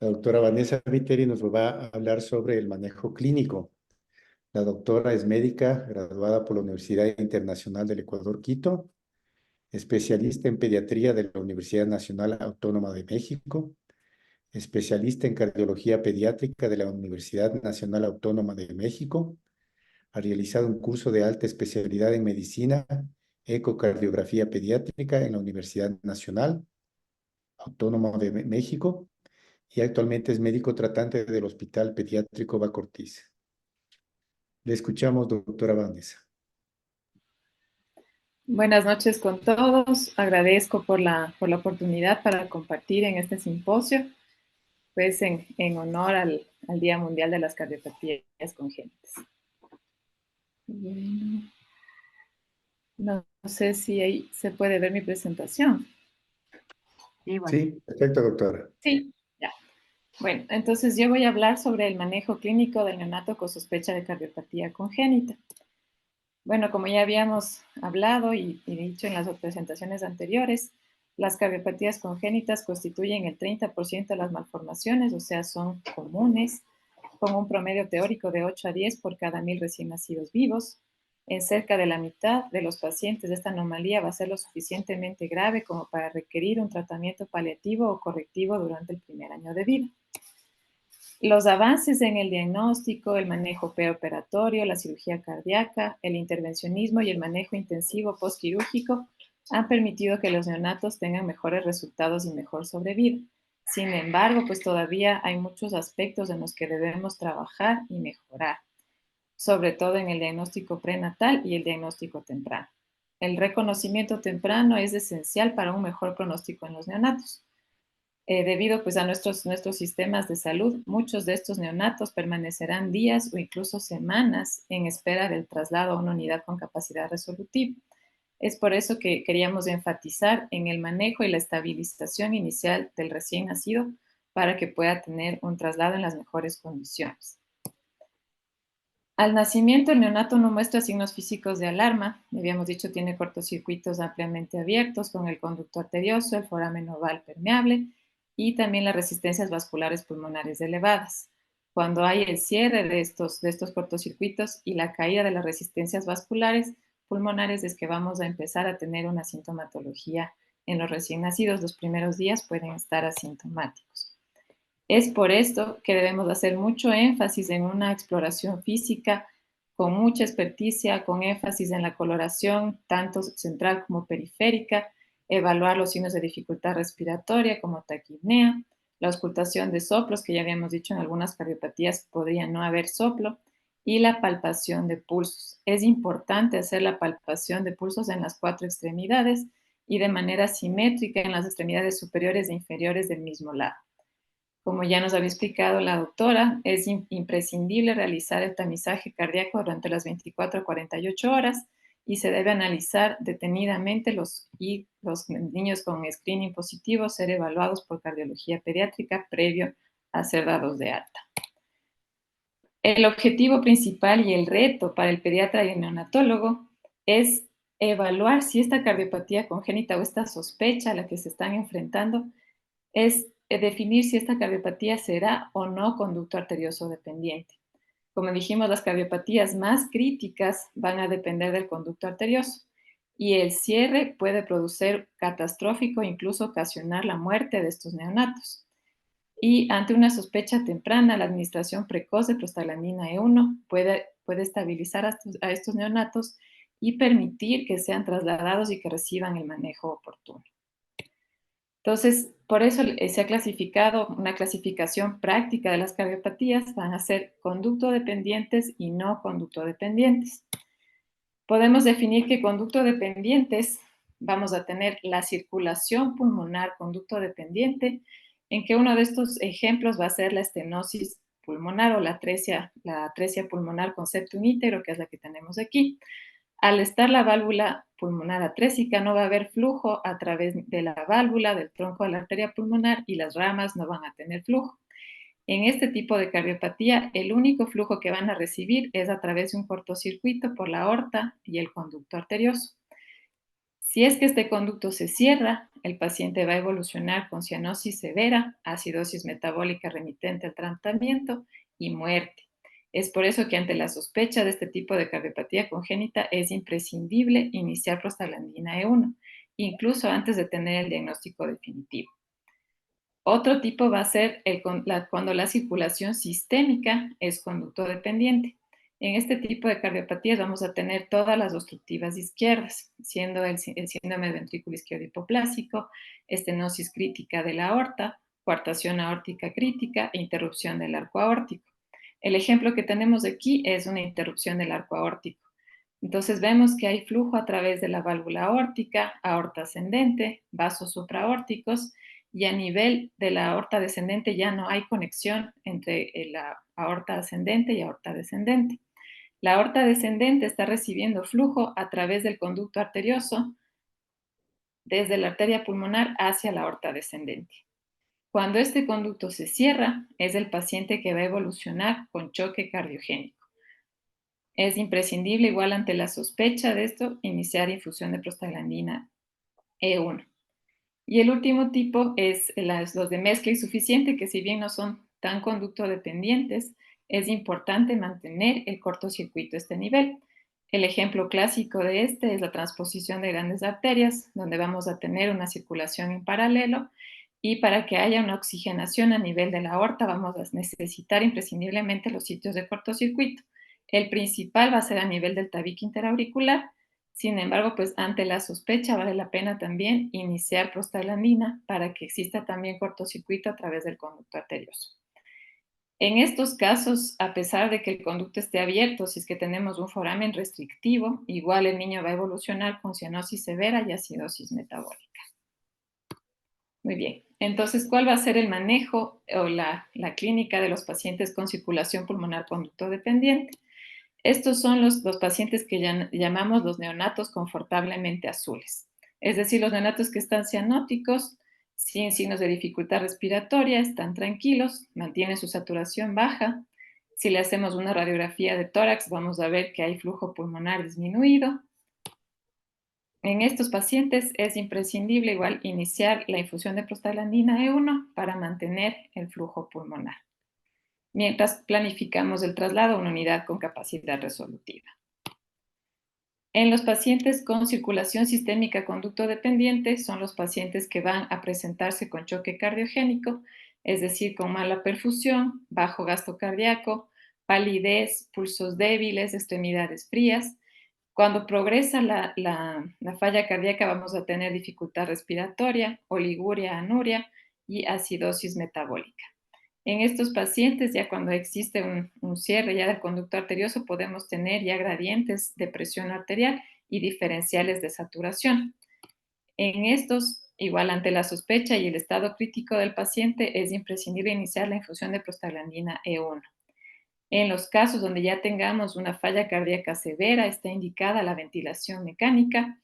La doctora Vanessa Viteri nos va a hablar sobre el manejo clínico. La doctora es médica, graduada por la Universidad Internacional del Ecuador, Quito, especialista en pediatría de la Universidad Nacional Autónoma de México, especialista en cardiología pediátrica de la Universidad Nacional Autónoma de México. Ha realizado un curso de alta especialidad en medicina, ecocardiografía pediátrica en la Universidad Nacional Autónoma de México y actualmente es médico tratante del Hospital Pediátrico Bacortiz. Le escuchamos, doctora Vanessa.
Buenas noches con todos. Agradezco por la oportunidad para compartir en este simposio, pues en honor al Día Mundial de las Cardiopatías Congénitas. Bueno, no sé si ahí se puede ver mi presentación.
Sí, bueno.
Sí, perfecto, doctora.
Sí, ya. Bueno, entonces yo voy a hablar sobre el manejo clínico del neonato con sospecha de cardiopatía congénita. Bueno, como ya habíamos hablado y dicho en las presentaciones anteriores, las cardiopatías congénitas constituyen el 30% de las malformaciones, o sea, son comunes, con un promedio teórico de 8 a 10 por cada 1000 recién nacidos vivos. En cerca de la mitad de los pacientes esta anomalía va a ser lo suficientemente grave como para requerir un tratamiento paliativo o correctivo durante el primer año de vida. Los avances en el diagnóstico, el manejo preoperatorio, la cirugía cardíaca, el intervencionismo y el manejo intensivo postquirúrgico han permitido que los neonatos tengan mejores resultados y mejor sobrevida. Sin embargo, pues todavía hay muchos aspectos en los que debemos trabajar y mejorar, sobre todo en el diagnóstico prenatal y el diagnóstico temprano. El reconocimiento temprano es esencial para un mejor pronóstico en los neonatos. Debido pues, a nuestros sistemas de salud, muchos de estos neonatos permanecerán días o incluso semanas en espera del traslado a una unidad con capacidad resolutiva. Es por eso que queríamos enfatizar en el manejo y la estabilización inicial del recién nacido para que pueda tener un traslado en las mejores condiciones. Al nacimiento, el neonato no muestra signos físicos de alarma. Habíamos dicho, tiene cortocircuitos ampliamente abiertos con el conducto arterioso, el foramen oval permeable y también las resistencias vasculares pulmonares elevadas. Cuando hay el cierre de estos cortocircuitos y la caída de las resistencias vasculares pulmonares es que vamos a empezar a tener una sintomatología en los recién nacidos. Los primeros días pueden estar asintomáticos. Es por esto que debemos hacer mucho énfasis en una exploración física con mucha experticia, con énfasis en la coloración tanto central como periférica, evaluar los signos de dificultad respiratoria como taquipnea, la auscultación de soplos, que ya habíamos dicho en algunas cardiopatías podría no haber soplo, y la palpación de pulsos. Es importante hacer la palpación de pulsos en las 4 extremidades y de manera simétrica en las extremidades superiores e inferiores del mismo lado. Como ya nos había explicado la doctora, es imprescindible realizar el tamizaje cardíaco durante las 24 a 48 horas y se debe analizar detenidamente los niños con screening positivo ser evaluados por cardiología pediátrica previo a ser dados de alta. El objetivo principal y el reto para el pediatra y el neonatólogo es evaluar si esta cardiopatía congénita o esta sospecha a la que se están enfrentando es definir si esta cardiopatía será o no conducto arterioso dependiente. Como dijimos, las cardiopatías más críticas van a depender del conducto arterioso y el cierre puede producir catastrófico e incluso ocasionar la muerte de estos neonatos. Y ante una sospecha temprana, la administración precoz de prostaglandina E1 puede estabilizar a estos neonatos y permitir que sean trasladados y que reciban el manejo oportuno. Entonces, por eso se ha clasificado una clasificación práctica de las cardiopatías, van a ser conducto dependientes y no conducto dependientes. Podemos definir que conducto dependientes vamos a tener la circulación pulmonar conducto dependiente, en que uno de estos ejemplos va a ser la estenosis pulmonar o la atresia pulmonar con septum íntegro, que es la que tenemos aquí. Al estar la válvula pulmonar atrésica, no va a haber flujo a través de la válvula, del tronco de la arteria pulmonar y las ramas no van a tener flujo. En este tipo de cardiopatía, el único flujo que van a recibir es a través de un cortocircuito por la aorta y el conducto arterioso. Si es que este conducto se cierra, el paciente va a evolucionar con cianosis severa, acidosis metabólica remitente al tratamiento y muerte. Es por eso que ante la sospecha de este tipo de cardiopatía congénita es imprescindible iniciar prostaglandina E1, incluso antes de tener el diagnóstico definitivo. Otro tipo va a ser cuando la circulación sistémica es conducto dependiente. En este tipo de cardiopatías vamos a tener todas las obstructivas izquierdas, siendo el síndrome de ventrículo izquierdo hipoplásico, estenosis crítica de la aorta, coartación aórtica crítica e interrupción del arco aórtico. El ejemplo que tenemos aquí es una interrupción del arco aórtico. Entonces vemos que hay flujo a través de la válvula aórtica, aorta ascendente, vasos supraórticos, y a nivel de la aorta descendente ya no hay conexión entre la aorta ascendente y aorta descendente. La aorta descendente está recibiendo flujo a través del conducto arterioso desde la arteria pulmonar hacia la aorta descendente. Cuando este conducto se cierra, es el paciente que va a evolucionar con choque cardiogénico. Es imprescindible, igual ante la sospecha de esto, iniciar infusión de prostaglandina E1. Y el último tipo es los de mezcla insuficiente, que si bien no son tan conducto dependientes, es importante mantener el cortocircuito a este nivel. El ejemplo clásico de este es la transposición de grandes arterias, donde vamos a tener una circulación en paralelo, y para que haya una oxigenación a nivel de la aorta vamos a necesitar imprescindiblemente los sitios de cortocircuito. El principal va a ser a nivel del tabique interauricular. Sin embargo, pues ante la sospecha vale la pena también iniciar prostaglandina para que exista también cortocircuito a través del conducto arterioso. En estos casos, a pesar de que el conducto esté abierto, si es que tenemos un foramen restrictivo, igual el niño va a evolucionar con cianosis severa y acidosis metabólica. Muy bien, entonces, ¿cuál va a ser el manejo o la clínica de los pacientes con circulación pulmonar conducto dependiente? Estos son los pacientes que llamamos los neonatos confortablemente azules. Es decir, los neonatos que están cianóticos, sin signos de dificultad respiratoria, están tranquilos, mantienen su saturación baja. Si le hacemos una radiografía de tórax, vamos a ver que hay flujo pulmonar disminuido. En estos pacientes es imprescindible igual iniciar la infusión de prostaglandina E1 para mantener el flujo pulmonar, mientras planificamos el traslado a una unidad con capacidad resolutiva. En los pacientes con circulación sistémica conducto dependiente son los pacientes que van a presentarse con choque cardiogénico, es decir, con mala perfusión, bajo gasto cardíaco, palidez, pulsos débiles, extremidades frías. Cuando progresa la falla cardíaca vamos a tener dificultad respiratoria, oliguria, anuria y acidosis metabólica. En estos pacientes, ya cuando existe un cierre ya del conducto arterioso, podemos tener ya gradientes de presión arterial y diferenciales de saturación. En estos, igual ante la sospecha y el estado crítico del paciente, es imprescindible iniciar la infusión de prostaglandina E1. En los casos donde ya tengamos una falla cardíaca severa, está indicada la ventilación mecánica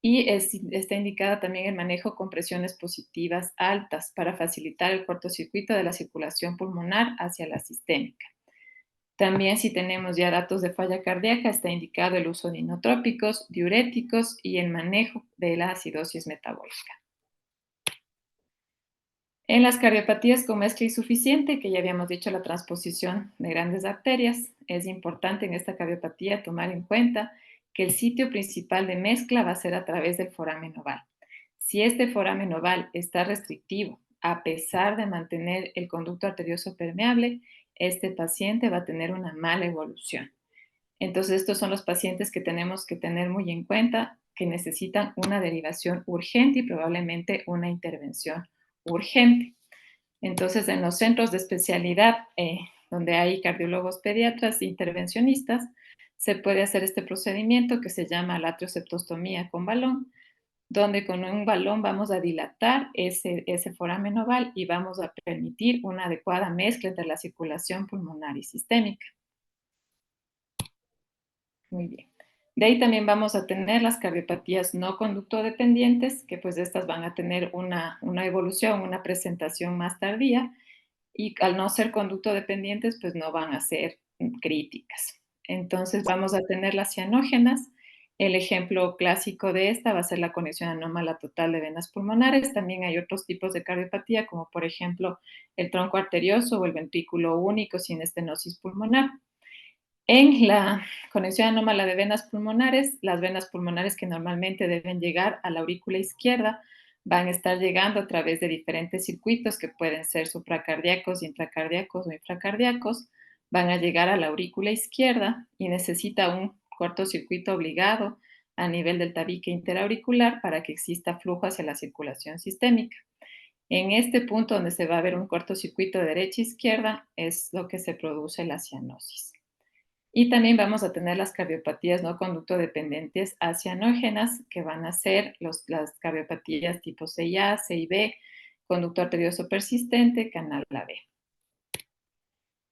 y está indicada también el manejo con presiones positivas altas para facilitar el cortocircuito de la circulación pulmonar hacia la sistémica. También, si tenemos ya datos de falla cardíaca, está indicado el uso de inotrópicos, diuréticos y el manejo de la acidosis metabólica. En las cardiopatías con mezcla insuficiente, que ya habíamos dicho la transposición de grandes arterias, es importante en esta cardiopatía tomar en cuenta que el sitio principal de mezcla va a ser a través del foramen oval. Si este foramen oval está restrictivo, a pesar de mantener el conducto arterioso permeable, este paciente va a tener una mala evolución. Entonces, estos son los pacientes que tenemos que tener muy en cuenta, que necesitan una derivación urgente y probablemente una intervención urgente. Entonces, en los centros de especialidad, donde hay cardiólogos pediatras e intervencionistas, se puede hacer este procedimiento que se llama atrioseptostomía con balón, donde con un balón vamos a dilatar ese foramen oval y vamos a permitir una adecuada mezcla entre la circulación pulmonar y sistémica. Muy bien. De ahí también vamos a tener las cardiopatías no conducto dependientes, que pues estas van a tener una evolución, una presentación más tardía, y al no ser conducto dependientes, pues no van a ser críticas. Entonces vamos a tener las cianógenas. El ejemplo clásico de esta va a ser la conexión anómala total de venas pulmonares. También hay otros tipos de cardiopatía, como por ejemplo el tronco arterioso o el ventrículo único sin estenosis pulmonar. En la conexión anómala de venas pulmonares, las venas pulmonares que normalmente deben llegar a la aurícula izquierda van a estar llegando a través de diferentes circuitos que pueden ser supracardíacos, intracardíacos o infracardíacos, van a llegar a la aurícula izquierda y necesita un cortocircuito obligado a nivel del tabique interauricular para que exista flujo hacia la circulación sistémica. En este punto donde se va a ver un cortocircuito de derecha a izquierda es lo que se produce la cianosis. Y también vamos a tener las cardiopatías no conducto-dependientes acianógenas, que van a ser las cardiopatías tipo CIA, CIB, conducto arterioso persistente, canal AB.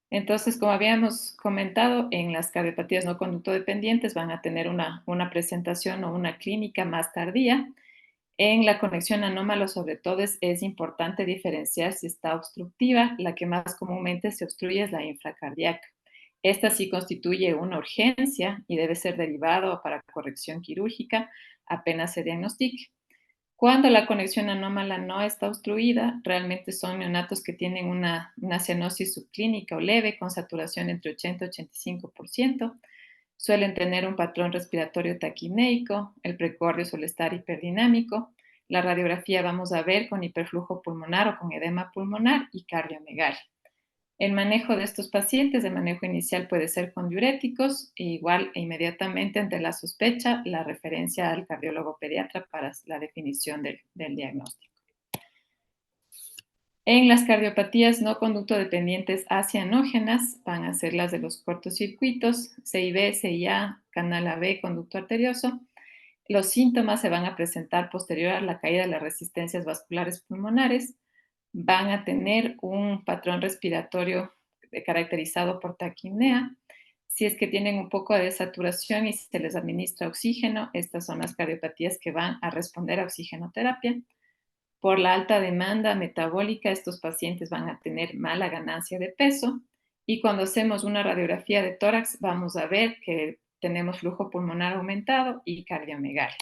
Entonces, como habíamos comentado, en las cardiopatías no conducto-dependientes van a tener una presentación o una clínica más tardía. En la conexión anómalo, sobre todo, es importante diferenciar si está obstructiva. La que más comúnmente se obstruye es la infracardíaca. Esta sí constituye una urgencia y debe ser derivado para corrección quirúrgica apenas se diagnostique. Cuando la conexión anómala no está obstruida, realmente son neonatos que tienen una cianosis subclínica o leve con saturación entre 80 y 85%. Suelen tener un patrón respiratorio taquineico, el precordio suele estar hiperdinámico. La radiografía vamos a ver con hiperflujo pulmonar o con edema pulmonar y cardiomegalia. El manejo de estos pacientes, de manejo inicial puede ser con diuréticos e igual e inmediatamente ante la sospecha, la referencia al cardiólogo pediatra para la definición del diagnóstico. En las cardiopatías no conducto dependientes acianógenas van a ser las de los cortocircuitos, CIB, CIA, canal AB, conducto arterioso. Los síntomas se van a presentar posterior a la caída de las resistencias vasculares pulmonares. Van a tener un patrón respiratorio caracterizado por taquipnea. Si es que tienen un poco de saturación y se les administra oxígeno, estas son las cardiopatías que van a responder a oxigenoterapia. Por la alta demanda metabólica, estos pacientes van a tener mala ganancia de peso y cuando hacemos una radiografía de tórax vamos a ver que tenemos flujo pulmonar aumentado y cardiomegalia.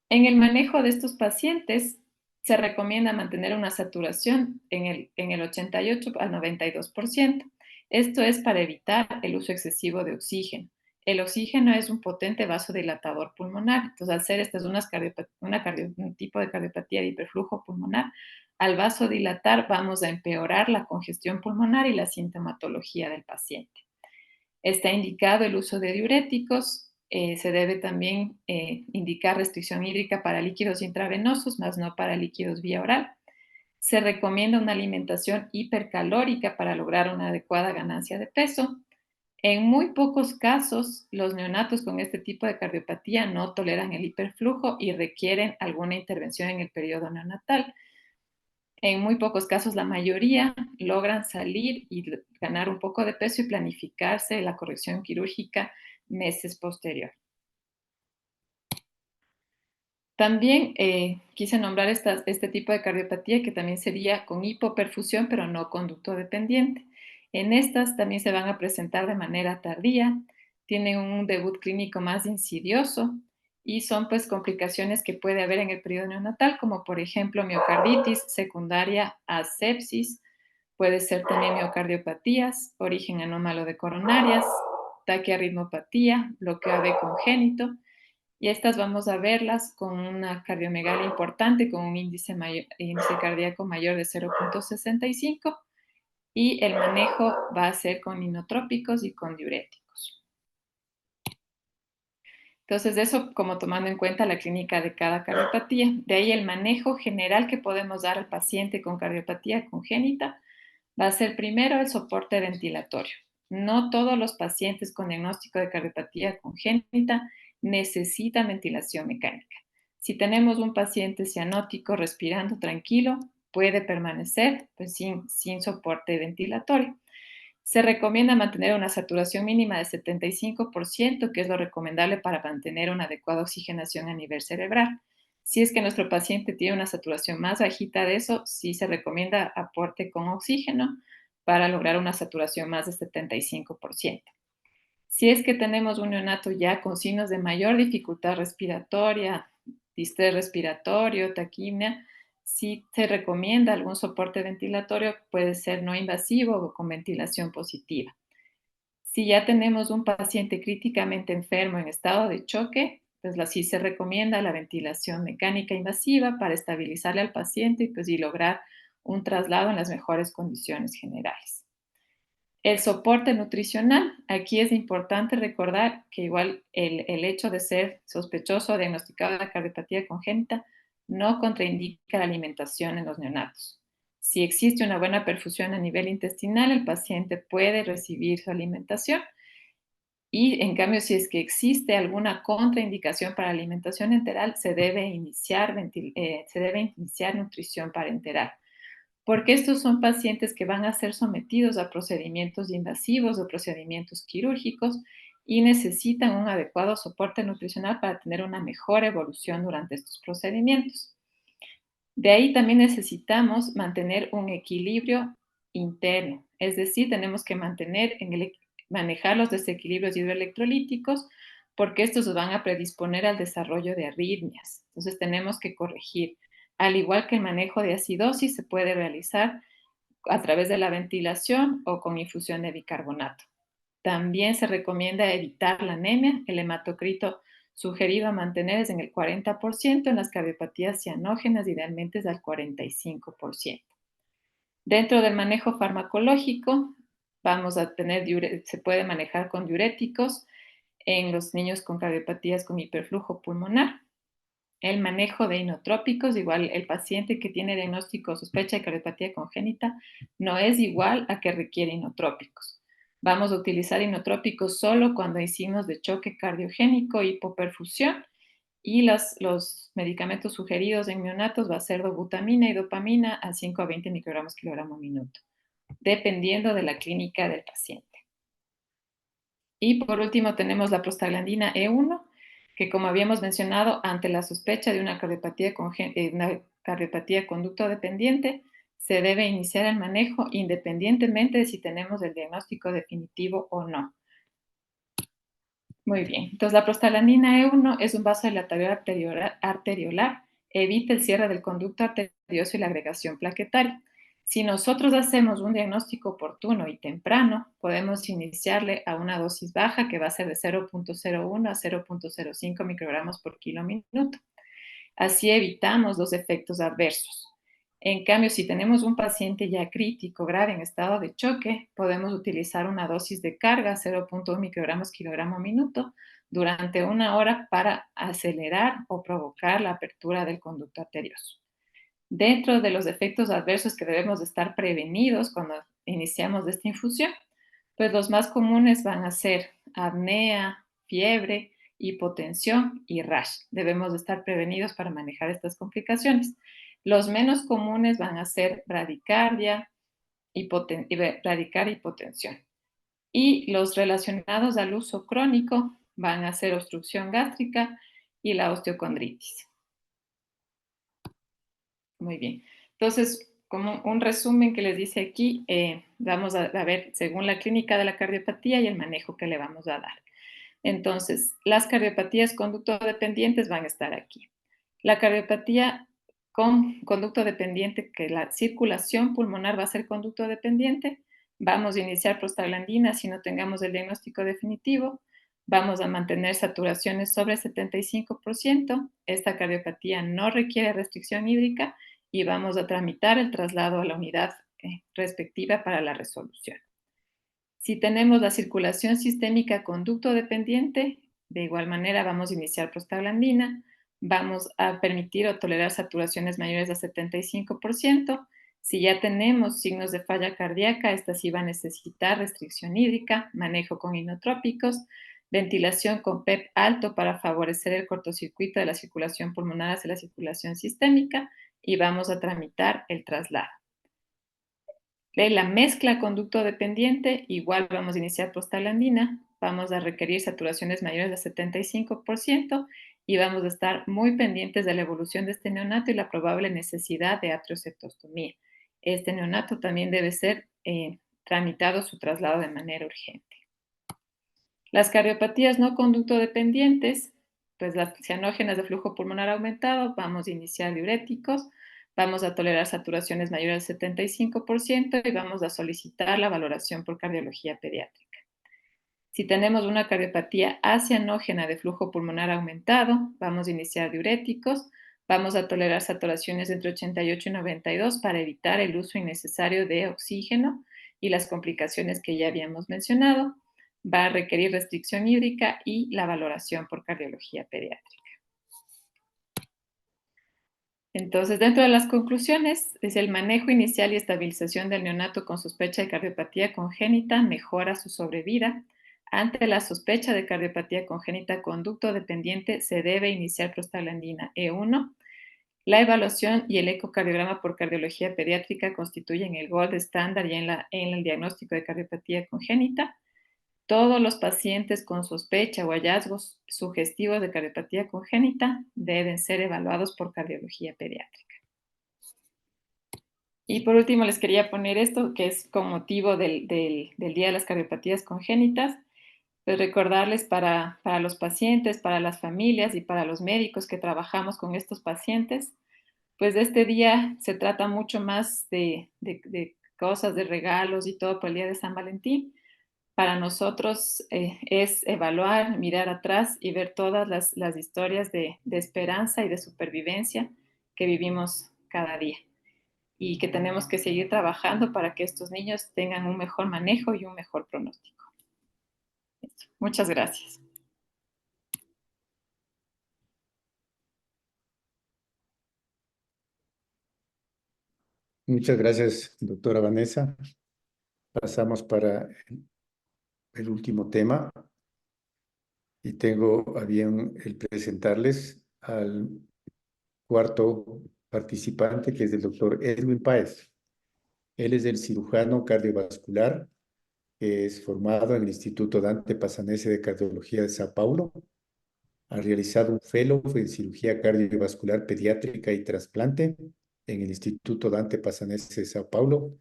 En el manejo de estos pacientes se recomienda mantener una saturación en el 88 al 92%. Esto es para evitar el uso excesivo de oxígeno. El oxígeno es un potente vasodilatador pulmonar. Entonces, al ser esta es un tipo de cardiopatía de hiperflujo pulmonar, al vasodilatar vamos a empeorar la congestión pulmonar y la sintomatología del paciente. Está indicado el uso de diuréticos. Se debe también indicar restricción hídrica para líquidos intravenosos, más no para líquidos vía oral. Se recomienda una alimentación hipercalórica para lograr una adecuada ganancia de peso. En muy pocos casos, los neonatos con este tipo de cardiopatía no toleran el hiperflujo y requieren alguna intervención en el periodo neonatal. En muy pocos casos, la mayoría logran salir y ganar un poco de peso y planificarse la corrección quirúrgica meses posterior. También quise nombrar este tipo de cardiopatía que también sería con hipoperfusión, pero no conducto dependiente. En estas también se van a presentar de manera tardía, tienen un debut clínico más insidioso y son pues complicaciones que puede haber en el periodo neonatal, como por ejemplo miocarditis secundaria a sepsis, puede ser también miocardiopatías, origen anómalo de coronarias, taquiarritmopatía, bloqueo AB congénito, y estas vamos a verlas con una cardiomegalia importante, con un índice cardíaco mayor de 0.65 y el manejo va a ser con inotrópicos y con diuréticos. Entonces, eso como tomando en cuenta la clínica de cada cardiopatía. De ahí el manejo general que podemos dar al paciente con cardiopatía congénita va a ser primero el soporte ventilatorio. No todos los pacientes con diagnóstico de cardiopatía congénita necesitan ventilación mecánica. Si tenemos un paciente cianótico respirando tranquilo, puede permanecer pues, sin soporte ventilatorio. Se recomienda mantener una saturación mínima de 75%, que es lo recomendable para mantener una adecuada oxigenación a nivel cerebral. Si es que nuestro paciente tiene una saturación más bajita de eso, sí se recomienda aporte con oxígeno para lograr una saturación más de 75%. Si es que tenemos un neonato ya con signos de mayor dificultad respiratoria, distrés respiratorio, taquipnea, sí se recomienda algún soporte ventilatorio, puede ser no invasivo o con ventilación positiva. Si ya tenemos un paciente críticamente enfermo en estado de choque, pues sí se recomienda la ventilación mecánica invasiva para estabilizarle al paciente y lograr un traslado en las mejores condiciones generales. El soporte nutricional, aquí es importante recordar que igual el hecho de ser sospechoso o diagnosticado de cardiopatía congénita no contraindica la alimentación en los neonatos. Si existe una buena perfusión a nivel intestinal, el paciente puede recibir su alimentación y en cambio si es que existe alguna contraindicación para alimentación enteral, se debe iniciar nutrición parenteral. Porque estos son pacientes que van a ser sometidos a procedimientos invasivos o procedimientos quirúrgicos y necesitan un adecuado soporte nutricional para tener una mejor evolución durante estos procedimientos. De ahí también necesitamos mantener un equilibrio interno, es decir, tenemos que manejar los desequilibrios hidroelectrolíticos porque estos van a predisponer al desarrollo de arritmias. Entonces tenemos que corregir. Al igual que el manejo de acidosis se puede realizar a través de la ventilación o con infusión de bicarbonato. También se recomienda evitar la anemia. El hematocrito sugerido a mantener es en el 40%, en las cardiopatías cianógenas idealmente es al 45%. Dentro del manejo farmacológico vamos a tener, se puede manejar con diuréticos en los niños con cardiopatías con hiperflujo pulmonar. El manejo de inotrópicos, igual el paciente que tiene diagnóstico o sospecha de cardiopatía congénita no es igual a que requiere inotrópicos. Vamos a utilizar inotrópicos solo cuando hay signos de choque cardiogénico, hipoperfusión, y los medicamentos sugeridos en neonatos va a ser dobutamina y dopamina a 5 a 20 microgramos kilogramo minuto, dependiendo de la clínica del paciente. Y por último tenemos la prostaglandina E1, que como habíamos mencionado, ante la sospecha de una cardiopatía conducto dependiente, se debe iniciar el manejo independientemente de si tenemos el diagnóstico definitivo o no. Muy bien, entonces la prostaglandina E1 es un vasodilatador arteriolar, evita el cierre del conducto arterioso y la agregación plaquetaria. Si nosotros hacemos un diagnóstico oportuno y temprano, podemos iniciarle a una dosis baja que va a ser de 0.01 a 0.05 microgramos por kilo minuto. Así evitamos los efectos adversos. En cambio, si tenemos un paciente ya crítico, grave, en estado de choque, podemos utilizar una dosis de carga, 0.1 microgramos kilogramo minuto, durante 1 hora para acelerar o provocar la apertura del conducto arterioso. Dentro de los efectos adversos que debemos de estar prevenidos cuando iniciamos esta infusión, pues los más comunes van a ser apnea, fiebre, hipotensión y rash. Debemos de estar prevenidos para manejar estas complicaciones. Los menos comunes van a ser bradicardia, hipotensión. Y los relacionados al uso crónico van a ser obstrucción gástrica y la osteocondritis. Muy bien. Entonces, como un resumen que les dice aquí, vamos a ver según la clínica de la cardiopatía y el manejo que le vamos a dar. Entonces, las cardiopatías conducto dependientes van a estar aquí. La cardiopatía con conducto dependiente, que la circulación pulmonar va a ser conducto dependiente, vamos a iniciar prostaglandina si no tengamos el diagnóstico definitivo, vamos a mantener saturaciones sobre 75%, esta cardiopatía no requiere restricción hídrica y vamos a tramitar el traslado a la unidad respectiva para la resolución. Si tenemos la circulación sistémica conducto dependiente, de igual manera vamos a iniciar prostaglandina, vamos a permitir o tolerar saturaciones mayores a 75%. Si ya tenemos signos de falla cardíaca, esta sí va a necesitar restricción hídrica, manejo con inotrópicos, ventilación con PEP alto para favorecer el cortocircuito de la circulación pulmonar hacia la circulación sistémica y vamos a tramitar el traslado. De la mezcla conducto dependiente, igual vamos a iniciar prostaglandina, vamos a requerir saturaciones mayores de 75% y vamos a estar muy pendientes de la evolución de este neonato y la probable necesidad de atrioseptostomía. Este neonato también debe ser tramitado su traslado de manera urgente. Las cardiopatías no conducto dependientes, pues las cianógenas de flujo pulmonar aumentado, vamos a iniciar diuréticos, vamos a tolerar saturaciones mayores al 75% y vamos a solicitar la valoración por cardiología pediátrica. Si tenemos una cardiopatía acianógena de flujo pulmonar aumentado, vamos a iniciar diuréticos, vamos a tolerar saturaciones entre 88 y 92 para evitar el uso innecesario de oxígeno y las complicaciones que ya habíamos mencionado. Va a requerir restricción hídrica y la valoración por cardiología pediátrica. Entonces, dentro de las conclusiones, es el manejo inicial y estabilización del neonato con sospecha de cardiopatía congénita mejora su sobrevida. Ante la sospecha de cardiopatía congénita conducto dependiente, se debe iniciar prostaglandina E1. La evaluación y el ecocardiograma por cardiología pediátrica constituyen el gold estándar y en el diagnóstico de cardiopatía congénita. Todos los pacientes con sospecha o hallazgos sugestivos de cardiopatía congénita deben ser evaluados por cardiología pediátrica. Y por último les quería poner esto, que es con motivo del Día de las Cardiopatías Congénitas, pues recordarles para los pacientes, para las familias y para los médicos que trabajamos con estos pacientes, pues de este día se trata mucho más de cosas, de regalos y todo por el Día de San Valentín. Para nosotros es evaluar, mirar atrás y ver todas las historias de esperanza y de supervivencia que vivimos cada día y que tenemos que seguir trabajando para que estos niños tengan un mejor manejo y un mejor pronóstico. Muchas gracias.
Muchas gracias, doctora Vanessa. Pasamos para el último tema y tengo a bien el presentarles al cuarto participante, que es el doctor Edwin Páez. Él es el cirujano cardiovascular, que es formado en el Instituto Dante Passanese de Cardiología de Sao Paulo. Ha realizado un fellow en cirugía cardiovascular pediátrica y trasplante en el Instituto Dante Passanese de Sao Paulo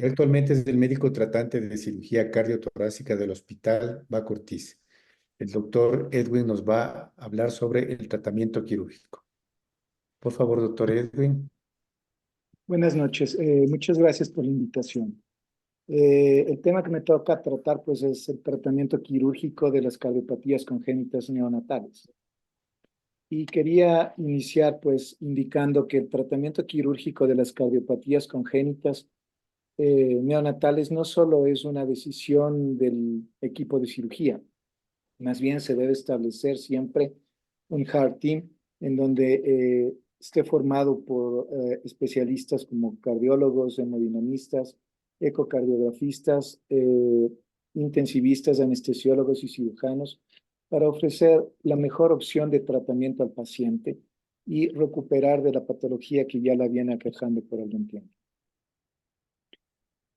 y actualmente es el médico tratante de cirugía cardiotorácica del Hospital Baco Ortiz. El doctor Edwin nos va a hablar sobre el tratamiento quirúrgico. Por favor, doctor Edwin.
Buenas noches. Muchas gracias por la invitación. El tema que me toca tratar pues, es el tratamiento quirúrgico de las cardiopatías congénitas neonatales. Y quería iniciar pues, indicando que el tratamiento quirúrgico de las cardiopatías congénitas neonatales no solo es una decisión del equipo de cirugía, más bien se debe establecer siempre un heart team en donde esté formado por especialistas como cardiólogos, hemodinamistas, ecocardiografistas, intensivistas, anestesiólogos y cirujanos para ofrecer la mejor opción de tratamiento al paciente y recuperar de la patología que ya la viene aquejando por algún tiempo.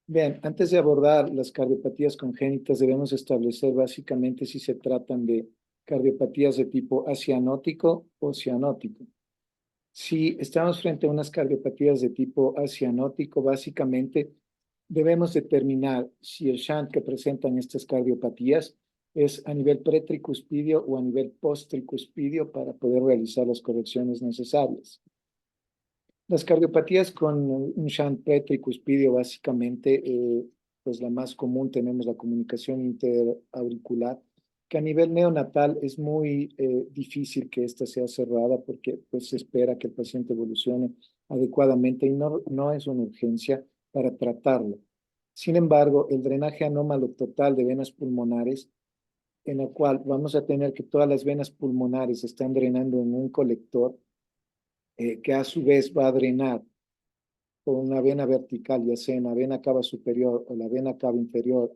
Bien, antes de abordar las cardiopatías congénitas debemos establecer básicamente si se tratan de cardiopatías de tipo acianótico o cianótico. Si estamos frente a unas cardiopatías de tipo acianótico, básicamente debemos determinar si el shunt que presentan estas cardiopatías es a nivel pretricuspidio o a nivel posttricuspidio para poder realizar las correcciones necesarias. Las cardiopatías con un shunt pretricuspidio, básicamente, pues la más común tenemos la comunicación interauricular, que a nivel neonatal es muy difícil que esta sea cerrada porque pues, se espera que el paciente evolucione adecuadamente y no es una urgencia para tratarlo. Sin embargo, el drenaje anómalo total de venas pulmonares, en la cual vamos a tener que todas las venas pulmonares están drenando en un colector, que a su vez va a drenar por una vena vertical, ya sea en la vena cava superior o la vena cava inferior,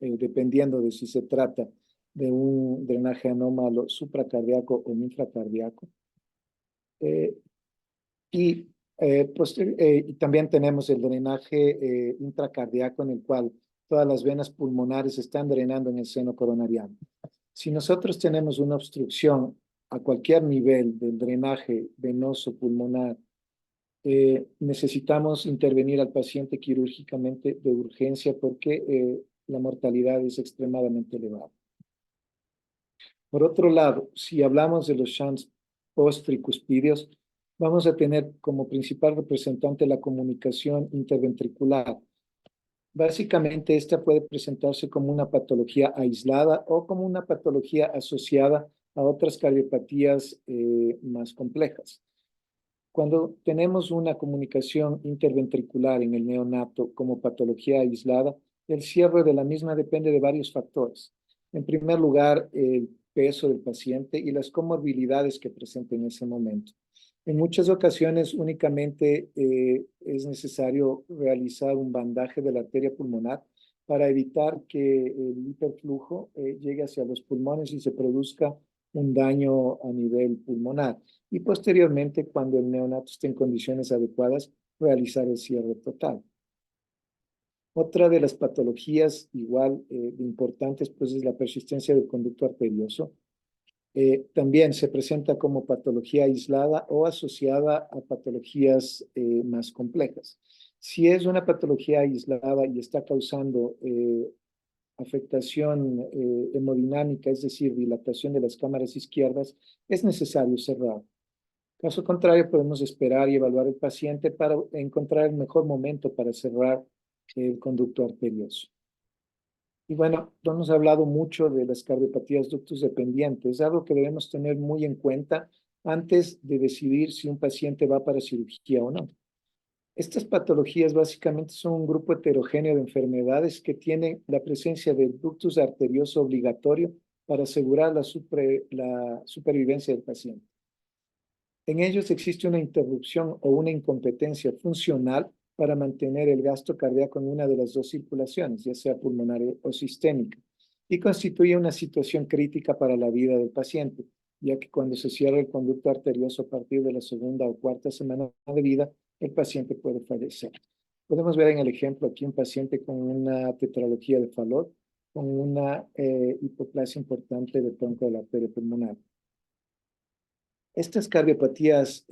dependiendo de si se trata de un drenaje anómalo supracardíaco o infracardíaco. Y también tenemos el drenaje intracardíaco, en el cual todas las venas pulmonares están drenando en el seno coronariano. Si nosotros tenemos una obstrucción a cualquier nivel del drenaje venoso pulmonar, necesitamos intervenir al paciente quirúrgicamente de urgencia porque la mortalidad es extremadamente elevada. Por otro lado, si hablamos de los shunts posttricuspidios, vamos a tener como principal representante la comunicación interventricular, Básicamente, esta puede presentarse como una patología aislada o como una patología asociada a otras cardiopatías más complejas. Cuando tenemos una comunicación interventricular en el neonato como patología aislada, el cierre de la misma depende de varios factores. En primer lugar, el peso del paciente y las comorbilidades que presenta en ese momento. En muchas ocasiones únicamente es necesario realizar un bandaje de la arteria pulmonar para evitar que el hiperflujo llegue hacia los pulmones y se produzca un daño a nivel pulmonar. Y posteriormente, cuando el neonato esté en condiciones adecuadas, realizar el cierre total. Otra de las patologías igual importantes pues, es la persistencia del conducto arterioso. También se presenta como patología aislada o asociada a patologías más complejas. Si es una patología aislada y está causando afectación hemodinámica, es decir, dilatación de las cámaras izquierdas, es necesario cerrar. Caso contrario, podemos esperar y evaluar el paciente para encontrar el mejor momento para cerrar el conducto arterioso. Y bueno, no hemos hablado mucho de las cardiopatías ductus dependientes, algo que debemos tener muy en cuenta antes de decidir si un paciente va para cirugía o no. Estas patologías básicamente son un grupo heterogéneo de enfermedades que tienen la presencia del ductus arterioso obligatorio para asegurar la supervivencia del paciente. En ellos existe una interrupción o una incompetencia funcional para mantener el gasto cardíaco en una de las dos circulaciones, ya sea pulmonar o sistémica, y constituye una situación crítica para la vida del paciente, ya que cuando se cierra el conducto arterioso a partir de la segunda o cuarta semana de vida, el paciente puede fallecer. Podemos ver en el ejemplo aquí un paciente con una tetralogía de Fallot, con una hipoplasia importante del tronco de la arteria pulmonar. Estas cardiopatías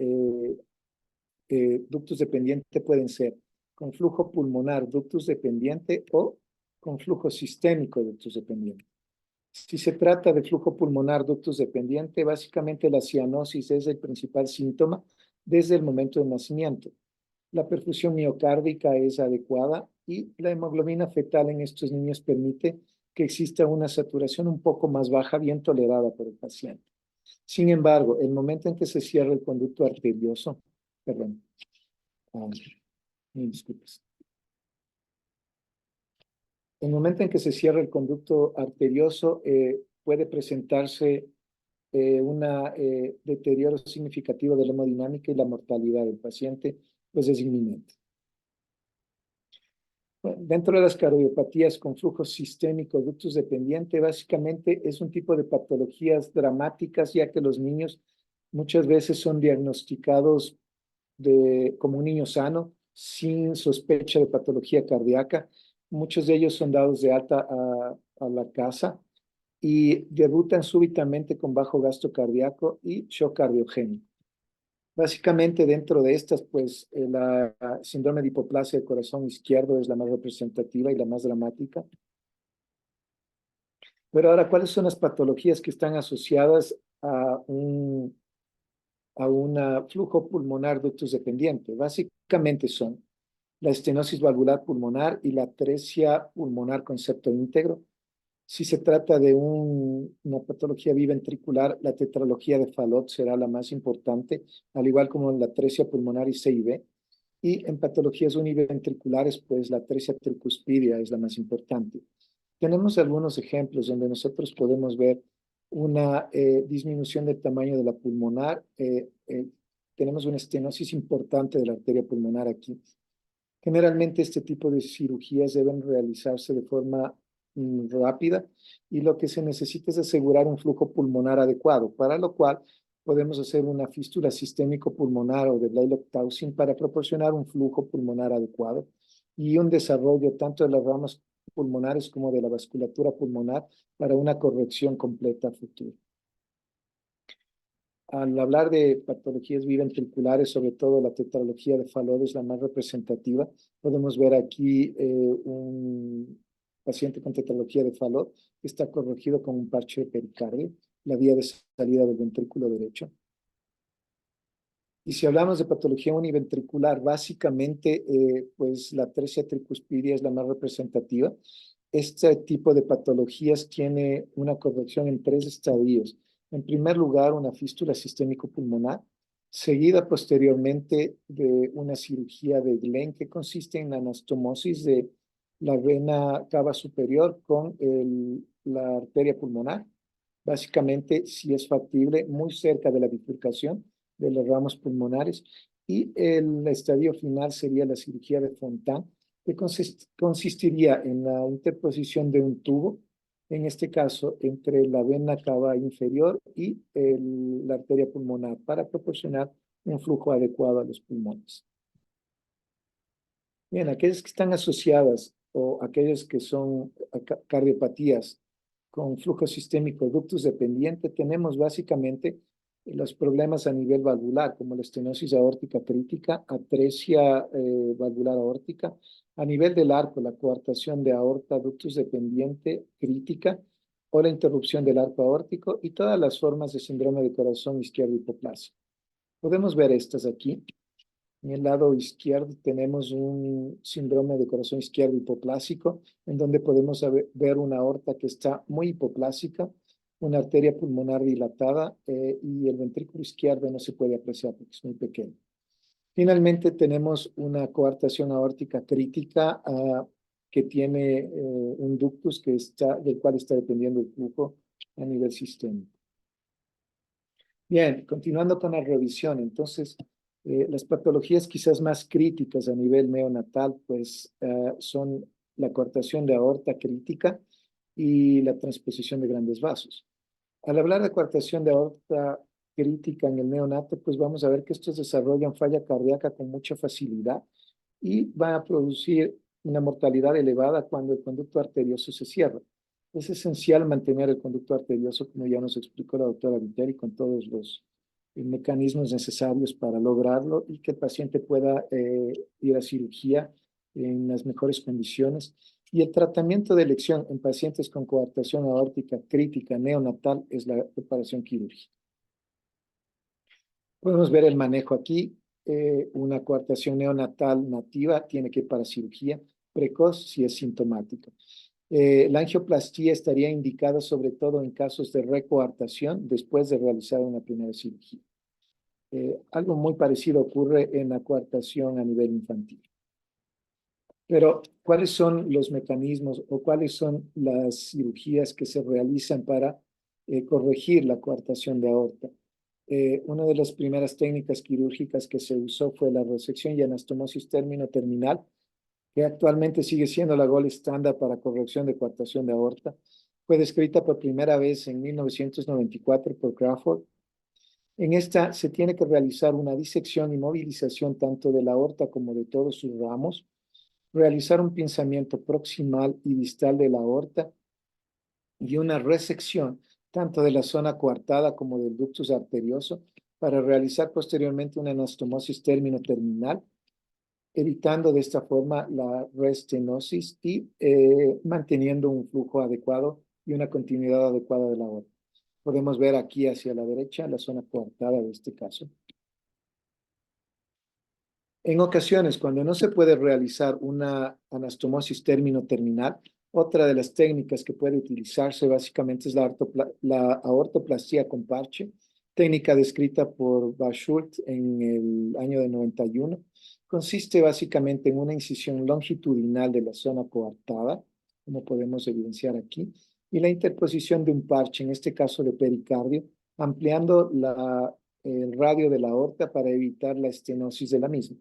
ductus dependiente pueden ser con flujo pulmonar ductus dependiente o con flujo sistémico ductus dependiente. Si se trata de flujo pulmonar ductus dependiente, básicamente la cianosis es el principal síntoma desde el momento del nacimiento. La perfusión miocárdica es adecuada y la hemoglobina fetal en estos niños permite que exista una saturación un poco más baja, bien tolerada por el paciente. Sin embargo, el momento en que se cierra el conducto arterioso, perdón, mil disculpas. El momento en que se cierra el conducto arterioso puede presentarse un deterioro significativo de la hemodinámica y la mortalidad del paciente, pues es inminente. Bueno, dentro de las cardiopatías con flujo sistémico ductus dependiente, básicamente es un tipo de patologías dramáticas, ya que los niños muchas veces son diagnosticados como un niño sano, sin sospecha de patología cardíaca. Muchos de ellos son dados de alta a la casa y debutan súbitamente con bajo gasto cardíaco y shock cardiogénico. Básicamente dentro de estas, pues la síndrome de hipoplasia del corazón izquierdo es la más representativa y la más dramática. Pero ahora, ¿cuáles son las patologías que están asociadas a un flujo pulmonar ductus dependiente? Básicamente son la estenosis valvular pulmonar y la atresia pulmonar con septo íntegro. Si se trata de una patología biventricular, la tetralogía de Fallot será la más importante, al igual como la atresia pulmonar y CIB. Y en patologías univentriculares, pues la atresia tricuspidia es la más importante. Tenemos algunos ejemplos donde nosotros podemos ver una disminución del tamaño de la pulmonar. Tenemos una estenosis importante de la arteria pulmonar aquí. Generalmente este tipo de cirugías deben realizarse de forma rápida y lo que se necesita es asegurar un flujo pulmonar adecuado, para lo cual podemos hacer una fístula sistémico pulmonar o de Blalock-Taussig para proporcionar un flujo pulmonar adecuado y un desarrollo tanto de las ramas pulmonares como de la vasculatura pulmonar para una corrección completa futura. Al hablar de patologías biventriculares, sobre todo la tetralogía de Fallot es la más representativa. Podemos ver aquí un paciente con tetralogía de Fallot que está corregido con un parche de pericardio, la vía de salida del ventrículo derecho. Y si hablamos de patología univentricular, básicamente, pues la atresia tricuspidia es la más representativa. Este tipo de patologías tiene una corrección en 3 estadios. En primer lugar, una fístula sistémico-pulmonar, seguida posteriormente de una cirugía de Glenn, que consiste en la anastomosis de la vena cava superior con la arteria pulmonar. Básicamente, si es factible, muy cerca de la bifurcación de los ramos pulmonares. Y el estadio final sería la cirugía de Fontan, que consistiría en la interposición de un tubo, en este caso entre la vena cava inferior y la arteria pulmonar, para proporcionar un flujo adecuado a los pulmones. Bien, aquellas que están asociadas o aquellas que son cardiopatías con flujo sistémico ductus dependiente, tenemos básicamente los problemas a nivel valvular, como la estenosis aórtica crítica, atresia valvular aórtica, a nivel del arco, la coartación de aorta ductus dependiente crítica, o la interrupción del arco aórtico, y todas las formas de síndrome de corazón izquierdo hipoplásico. Podemos ver estas aquí. En el lado izquierdo tenemos un síndrome de corazón izquierdo hipoplásico, en donde podemos ver una aorta que está muy hipoplásica, una arteria pulmonar dilatada y el ventrículo izquierdo no se puede apreciar porque es muy pequeño. Finalmente tenemos una coartación aórtica crítica que tiene un ductus del cual está dependiendo el flujo a nivel sistémico. Bien, continuando con la revisión, entonces, las patologías quizás más críticas a nivel neonatal, pues son la coartación de aorta crítica y la transposición de grandes vasos. Al hablar de coartación de aorta crítica en el neonato, pues vamos a ver que estos desarrollan falla cardíaca con mucha facilidad y van a producir una mortalidad elevada cuando el conducto arterioso se cierra. Es esencial mantener el conducto arterioso, como ya nos explicó la doctora Viteri, con todos los mecanismos necesarios para lograrlo y que el paciente pueda ir a cirugía en las mejores condiciones. Y el tratamiento de elección en pacientes con coartación aórtica crítica neonatal es la operación quirúrgica. Podemos ver el manejo aquí. Una coartación neonatal nativa tiene que ir para cirugía precoz si es sintomática. La angioplastía estaría indicada sobre todo en casos de recoartación después de realizar una primera cirugía. Algo muy parecido ocurre en la coartación a nivel infantil. Pero, ¿cuáles son los mecanismos o cuáles son las cirugías que se realizan para corregir la coartación de aorta? Una de las primeras técnicas quirúrgicas que se usó fue la resección y anastomosis término-terminal, que actualmente sigue siendo la gold estándar para corrección de coartación de aorta. Fue descrita por primera vez en 1994 por Crawford. En esta se tiene que realizar una disección y movilización tanto de la aorta como de todos sus ramos, realizar un pinzamiento proximal y distal de la aorta y una resección tanto de la zona coartada como del ductus arterioso para realizar posteriormente una anastomosis término-terminal, evitando de esta forma la restenosis y manteniendo un flujo adecuado y una continuidad adecuada de la aorta. Podemos ver aquí hacia la derecha la zona coartada de este caso. En ocasiones, cuando no se puede realizar una anastomosis término-terminal, otra de las técnicas que puede utilizarse básicamente es la aortoplastía con parche, técnica descrita por Bashult en el año de 91. Consiste básicamente en una incisión longitudinal de la zona coartada, como podemos evidenciar aquí, y la interposición de un parche, en este caso de pericardio, ampliando el radio de la aorta para evitar la estenosis de la misma.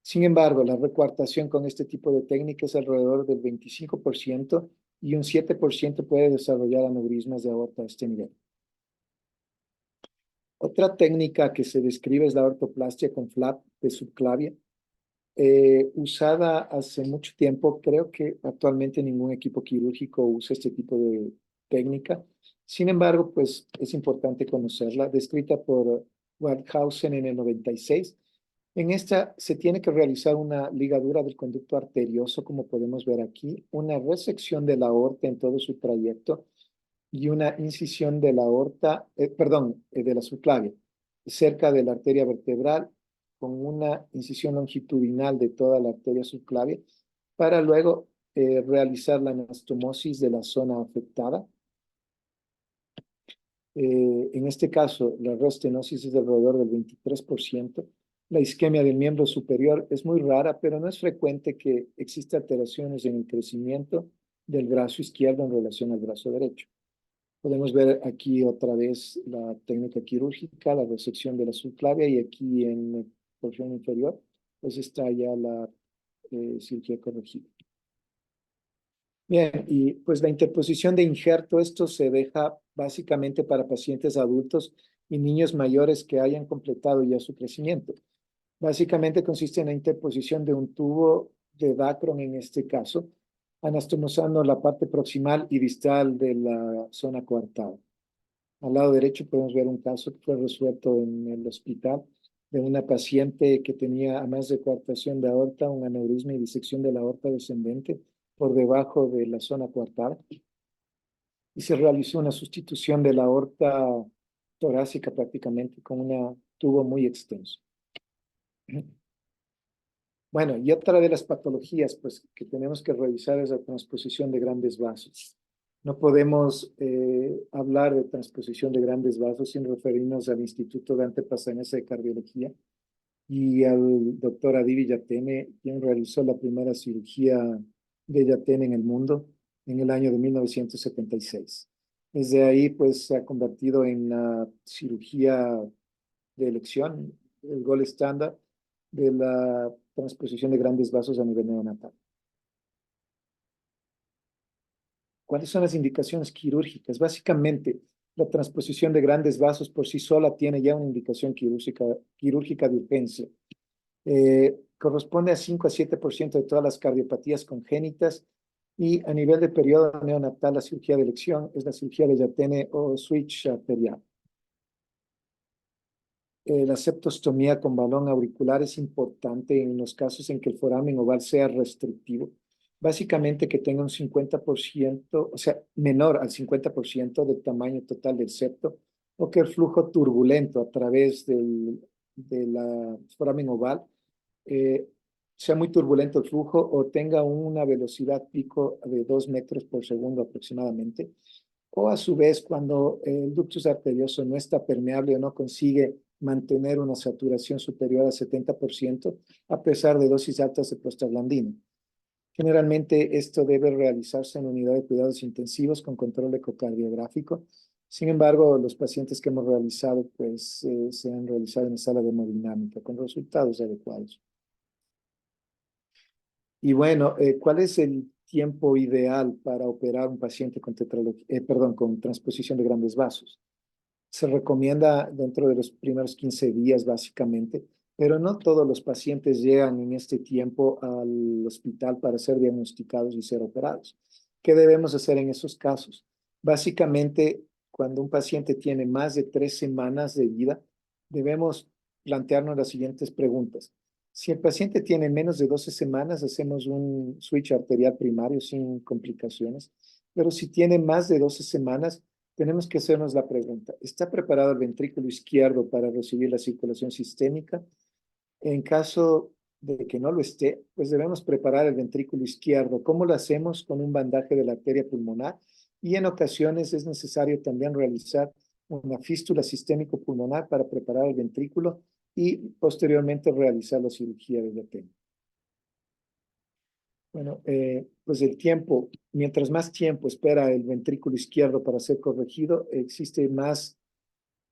Sin embargo, la recoartación con este tipo de técnica es alrededor del 25% y un 7% puede desarrollar aneurismas de aorta a este nivel. Otra técnica que se describe es la ortoplastia con flap de subclavia, usada hace mucho tiempo. Creo que actualmente ningún equipo quirúrgico usa este tipo de técnica. Sin embargo, pues es importante conocerla, descrita por Waldhausen en el 96. En esta se tiene que realizar una ligadura del conducto arterioso, como podemos ver aquí, una resección de la aorta en todo su trayecto y una incisión de la aorta, de la subclavia. cerca de la arteria vertebral, con una incisión longitudinal de toda la arteria subclavia, para luego realizar la anastomosis de la zona afectada. En este caso, la restenosis es de alrededor del 23%. La isquemia del miembro superior es muy rara, pero no es frecuente que exista alteraciones en el crecimiento del brazo izquierdo en relación al brazo derecho. Podemos ver aquí otra vez la técnica quirúrgica, la resección de la subclavia, y aquí en la porción inferior, pues está ya la cirugía corregida. Bien, y pues la interposición de injerto, esto se deja básicamente para pacientes adultos y niños mayores que hayan completado ya su crecimiento. Básicamente consiste en la interposición de un tubo de Dacron en este caso, anastomosando la parte proximal y distal de la zona coartada. Al lado derecho podemos ver un caso que fue resuelto en el hospital de una paciente que tenía, además de coartación de aorta, un aneurisma y disección de la aorta descendente por debajo de la zona coartada. Y se realizó una sustitución de la aorta torácica prácticamente con un tubo muy extenso. Bueno, y otra de las patologías pues, que tenemos que revisar es la transposición de grandes vasos. No podemos hablar de transposición de grandes vasos sin referirnos al Instituto Dante Passanese de Cardiología y al doctor Adivi Yatene, quien realizó la primera cirugía de Yatene en el mundo en el año de 1976. Desde ahí, pues, se ha convertido en la cirugía de elección, el gold estándar de la transposición de grandes vasos a nivel neonatal. ¿Cuáles son las indicaciones quirúrgicas? Básicamente, la transposición de grandes vasos por sí sola tiene ya una indicación quirúrgica de urgencia. Corresponde a 5 a 7% de todas las cardiopatías congénitas, y a nivel de periodo neonatal, la cirugía de elección es la cirugía de Yatene o switch arterial. La septostomía con balón auricular es importante en los casos en que el foramen oval sea restrictivo. Básicamente que tenga un 50%, o sea, menor al 50% del tamaño total del septo, o que el flujo turbulento a través de la foramen oval sea muy turbulento el flujo, o tenga una velocidad pico de 2 metros por segundo aproximadamente, o a su vez cuando el ductus arterioso no está permeable o no consigue mantener una saturación superior al 70% a pesar de dosis altas de prostaglandina. Generalmente esto debe realizarse en unidad de cuidados intensivos con control ecocardiográfico. Sin embargo, los pacientes que hemos realizado pues se han realizado en sala de hemodinámica con resultados adecuados. Y bueno, ¿cuál es el tiempo ideal para operar un paciente con con transposición de grandes vasos? Se recomienda dentro de los primeros 15 días básicamente, pero no todos los pacientes llegan en este tiempo al hospital para ser diagnosticados y ser operados. ¿Qué debemos hacer en esos casos? Básicamente, cuando un paciente tiene más de 3 semanas de vida, debemos plantearnos las siguientes preguntas. Si el paciente tiene menos de 12 semanas, hacemos un switch arterial primario sin complicaciones, pero si tiene más de 12 semanas, tenemos que hacernos la pregunta: ¿está preparado el ventrículo izquierdo para recibir la circulación sistémica? En caso de que no lo esté, pues debemos preparar el ventrículo izquierdo. ¿Cómo lo hacemos? Con un bandaje de la arteria pulmonar, y en ocasiones es necesario también realizar una fístula sistémico-pulmonar para preparar el ventrículo y posteriormente realizar la cirugía de Yatene. Bueno, pues el tiempo, mientras más tiempo espera el ventrículo izquierdo para ser corregido, existe más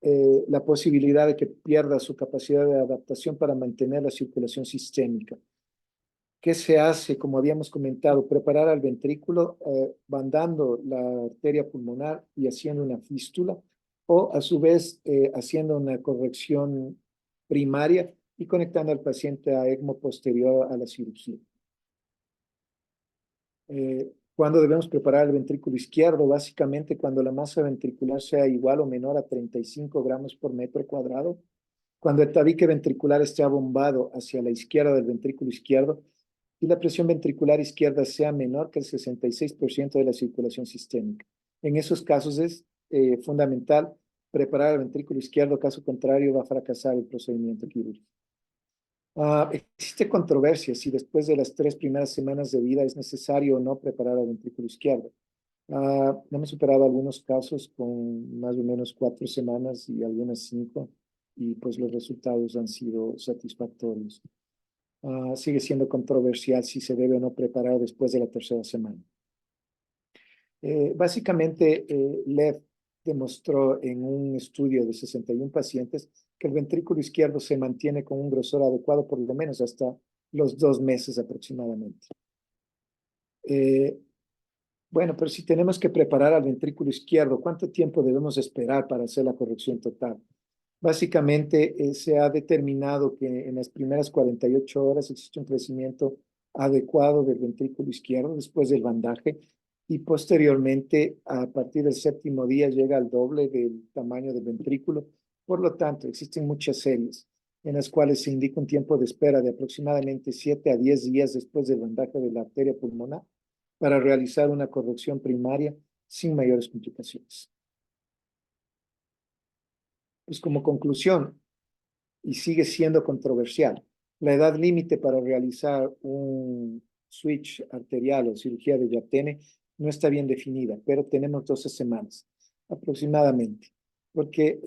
la posibilidad de que pierda su capacidad de adaptación para mantener la circulación sistémica. ¿Qué se hace? Como habíamos comentado, preparar al ventrículo bandando la arteria pulmonar y haciendo una fístula, o a su vez haciendo una corrección primaria y conectando al paciente a ECMO posterior a la cirugía. ¿Cuándo debemos preparar el ventrículo izquierdo? Básicamente cuando la masa ventricular sea igual o menor a 35 gramos por metro cuadrado, cuando el tabique ventricular esté abombado hacia la izquierda del ventrículo izquierdo y la presión ventricular izquierda sea menor que el 66% de la circulación sistémica. En esos casos es fundamental preparar el ventrículo izquierdo, caso contrario va a fracasar el procedimiento quirúrgico. Existe controversia si después de las 3 primeras semanas de vida es necesario o no preparar el ventrículo izquierdo. Hemos superado algunos casos con más o menos 4 semanas y algunas 5, y pues los resultados han sido satisfactorios. Sigue siendo controversial si se debe o no preparar después de la 3ª semana. Básicamente, Lev demostró en un estudio de 61 pacientes que el ventrículo izquierdo se mantiene con un grosor adecuado por lo menos hasta los 2 meses aproximadamente. Bueno, pero si tenemos que preparar al ventrículo izquierdo, ¿cuánto tiempo debemos esperar para hacer la corrección total? Básicamente, se ha determinado que en las primeras 48 horas existe un crecimiento adecuado del ventrículo izquierdo después del bandaje, y posteriormente, a partir del 7º día, llega al doble del tamaño del ventrículo. Por lo tanto, existen muchas series en las cuales se indica un tiempo de espera de aproximadamente 7 a 10 días después del bandaje de la arteria pulmonar para realizar una corrección primaria sin mayores complicaciones. Pues como conclusión, y sigue siendo controversial, la edad límite para realizar un switch arterial o cirugía de Yatene no está bien definida, pero tenemos 12 semanas aproximadamente, porque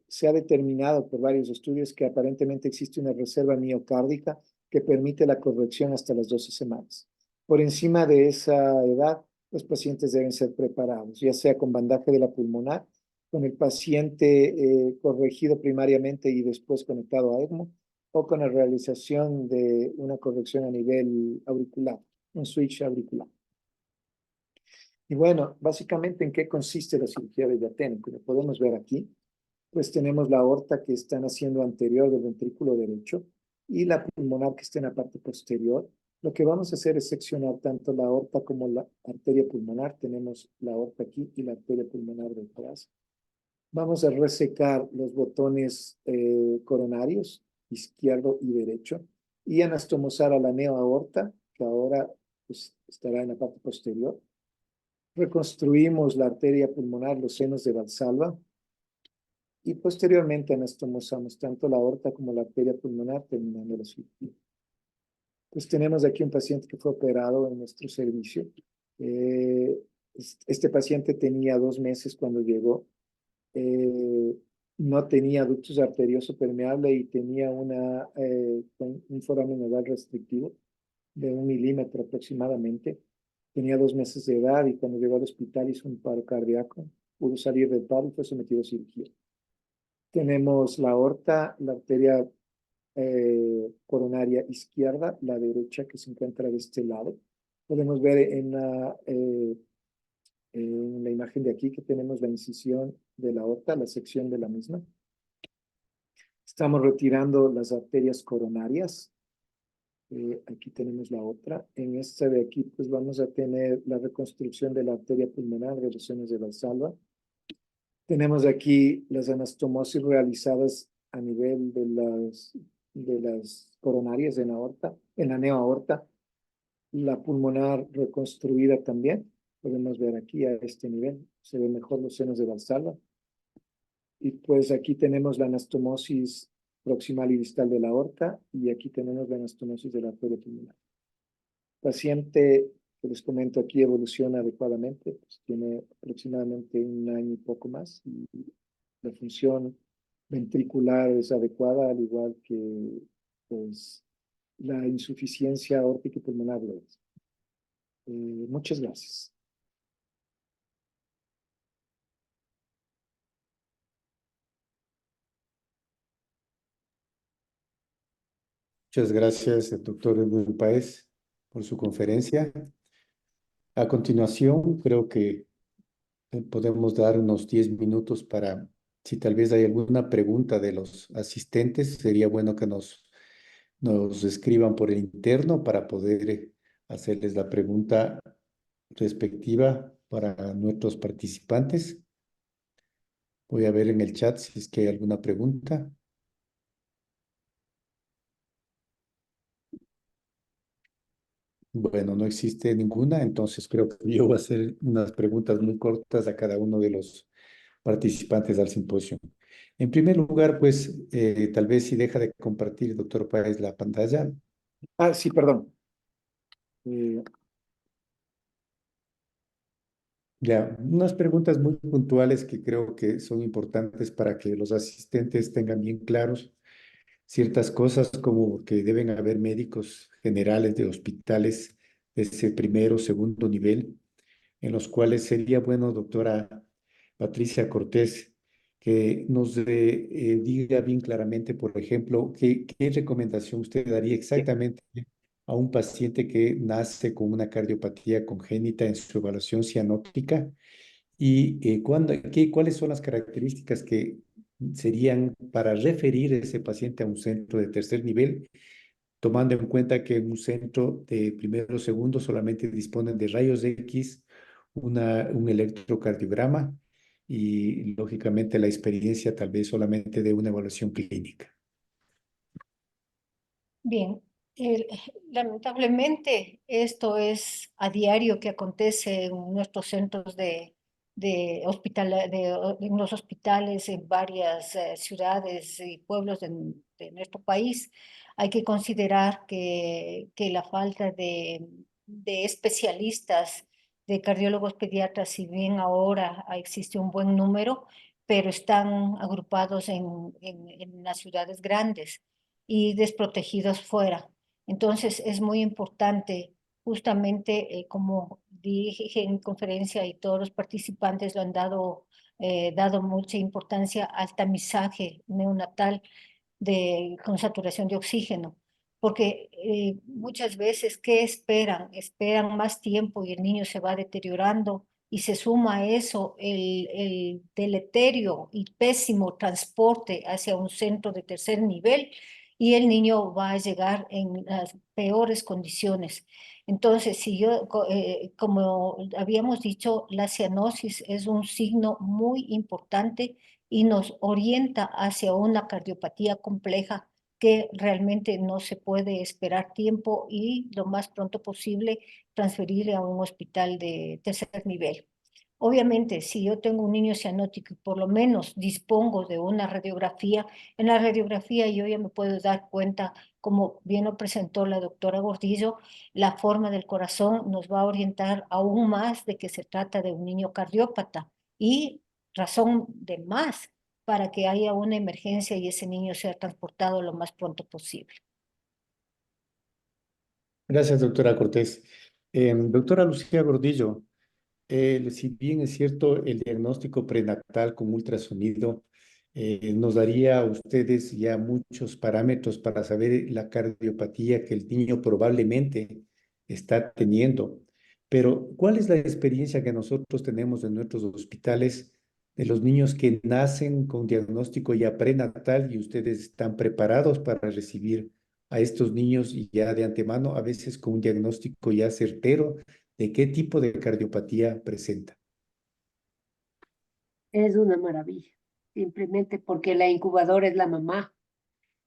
se ha determinado por varios estudios que aparentemente existe una reserva miocárdica que permite la corrección hasta las 12 semanas. Por encima de esa edad, los pacientes deben ser preparados, ya sea con bandaje de la pulmonar, con el paciente corregido primariamente y después conectado a ECMO, o con la realización de una corrección a nivel auricular, un switch auricular. Y bueno, básicamente, ¿en qué consiste la cirugía de Yatene? Como podemos ver aquí, pues tenemos la aorta que está naciendo anterior del ventrículo derecho y la pulmonar que está en la parte posterior. Lo que vamos a hacer es seccionar tanto la aorta como la arteria pulmonar. Tenemos la aorta aquí y la arteria pulmonar detrás. Vamos a resecar los botones coronarios, izquierdo y derecho, y anastomosar a la neoaorta, que ahora pues, estará en la parte posterior. Reconstruimos la arteria pulmonar, los senos de Valsalva, y posteriormente anastomosamos tanto la aorta como la arteria pulmonar, terminando la cirugía. Pues tenemos aquí un paciente que fue operado en nuestro servicio. Este paciente tenía 2 meses cuando llegó. No tenía ductus arterioso permeable y tenía un foramen nodal restrictivo de 1 milímetro aproximadamente. Tenía 2 meses de edad y cuando llegó al hospital hizo un paro cardíaco. Pudo salir del paro y fue sometido a cirugía. Tenemos la aorta, la arteria coronaria izquierda, la derecha que se encuentra de este lado. Podemos ver en la imagen de aquí que tenemos la incisión de la aorta, la sección de la misma. Estamos retirando las arterias coronarias. Aquí tenemos la otra. En esta de aquí, pues vamos a tener la reconstrucción de la arteria pulmonar de los senos de Valsalva. Tenemos aquí las anastomosis realizadas a nivel de las coronarias en la neoaorta. La pulmonar reconstruida también. Podemos ver aquí a este nivel. Se ven mejor los senos de Valsalva. Y pues aquí tenemos la anastomosis proximal y distal de la aorta, y aquí tenemos la anastomosis de la arteria pulmonar. Paciente que les comento aquí evoluciona adecuadamente, pues tiene aproximadamente 1 año y poco más, y la función ventricular es adecuada, al igual que pues, la insuficiencia aórtica y pulmonar lo es. Muchas gracias.
Muchas gracias, doctor Edwin Páez, por su conferencia. A continuación, creo que podemos dar unos 10 minutos para, si tal vez hay alguna pregunta de los asistentes, sería bueno que nos escriban por el interno para poder hacerles la pregunta respectiva para nuestros participantes. Voy a ver en el chat si es que hay alguna pregunta. Bueno, no existe ninguna, entonces creo que yo voy a hacer unas preguntas muy cortas a cada uno de los participantes al simposio. En primer lugar, pues, tal vez si deja de compartir, doctor Páez, la pantalla.
Ah, sí, perdón. Eh,
Ya, unas preguntas muy puntuales que creo que son importantes para que los asistentes tengan bien claros ciertas cosas, como que deben haber médicos generales de hospitales de ese primero o segundo nivel, en los cuales sería bueno, doctora Patricia Cortés, que nos diga bien claramente, por ejemplo, qué recomendación usted daría exactamente a un paciente que nace con una cardiopatía congénita en su evaluación cianótica y cuáles son las características que serían para referir a ese paciente a un centro de tercer nivel, tomando en cuenta que un centro de primero o segundo solamente disponen de rayos X, un electrocardiograma y, lógicamente, la experiencia tal vez solamente de una evaluación clínica.
Bien, lamentablemente esto es a diario que acontece en nuestros centros en los hospitales en varias ciudades y pueblos de nuestro país. Hay que considerar que la falta de especialistas, de cardiólogos pediatras, si bien ahora existe un buen número, pero están agrupados en las ciudades grandes y desprotegidos fuera. Entonces es muy importante, justamente como dije en conferencia y todos los participantes lo han dado mucha importancia al tamizaje neonatal con saturación de oxígeno, porque muchas veces, ¿qué esperan? Esperan más tiempo y el niño se va deteriorando y se suma a eso el deleterio y pésimo transporte hacia un centro de tercer nivel y el niño va a llegar en las peores condiciones. Entonces, si como habíamos dicho, la cianosis es un signo muy importante y nos orienta hacia una cardiopatía compleja que realmente no se puede esperar tiempo y lo más pronto posible transferir a un hospital de tercer nivel. Obviamente, si yo tengo un niño cianótico y por lo menos dispongo de una radiografía, en la radiografía yo ya me puedo dar cuenta, como bien lo presentó la doctora Gordillo, la forma del corazón nos va a orientar aún más de que se trata de un niño cardiópata y razón de más para que haya una emergencia y ese niño sea transportado lo más pronto posible.
Gracias, doctora Cortés. Doctora Lucía Gordillo, si bien es cierto, el diagnóstico prenatal con ultrasonido nos daría a ustedes ya muchos parámetros para saber la cardiopatía que el niño probablemente está teniendo. Pero, ¿cuál es la experiencia que nosotros tenemos en nuestros hospitales de los niños que nacen con diagnóstico ya prenatal y ustedes están preparados para recibir a estos niños y ya de antemano, a veces con un diagnóstico ya certero de qué tipo de cardiopatía presenta?
Es una maravilla, simplemente porque la incubadora es la mamá.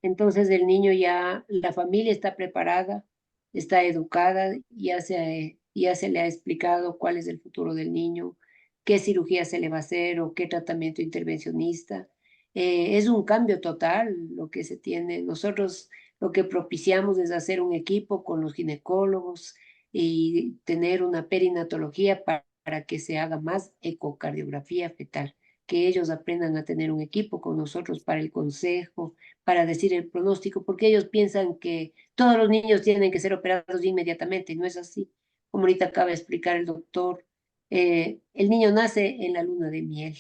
Entonces el niño ya, la familia está preparada, está educada, ya se le ha explicado cuál es el futuro del niño, qué cirugía se le va a hacer o qué tratamiento intervencionista. Es un cambio total lo que se tiene. Nosotros lo que propiciamos es hacer un equipo con los ginecólogos y tener una perinatología para que se haga más ecocardiografía fetal, que ellos aprendan a tener un equipo con nosotros para el consejo, para decir el pronóstico, porque ellos piensan que todos los niños tienen que ser operados inmediatamente, y no es así. Como ahorita acaba de explicar el doctor, el niño nace en la luna de miel,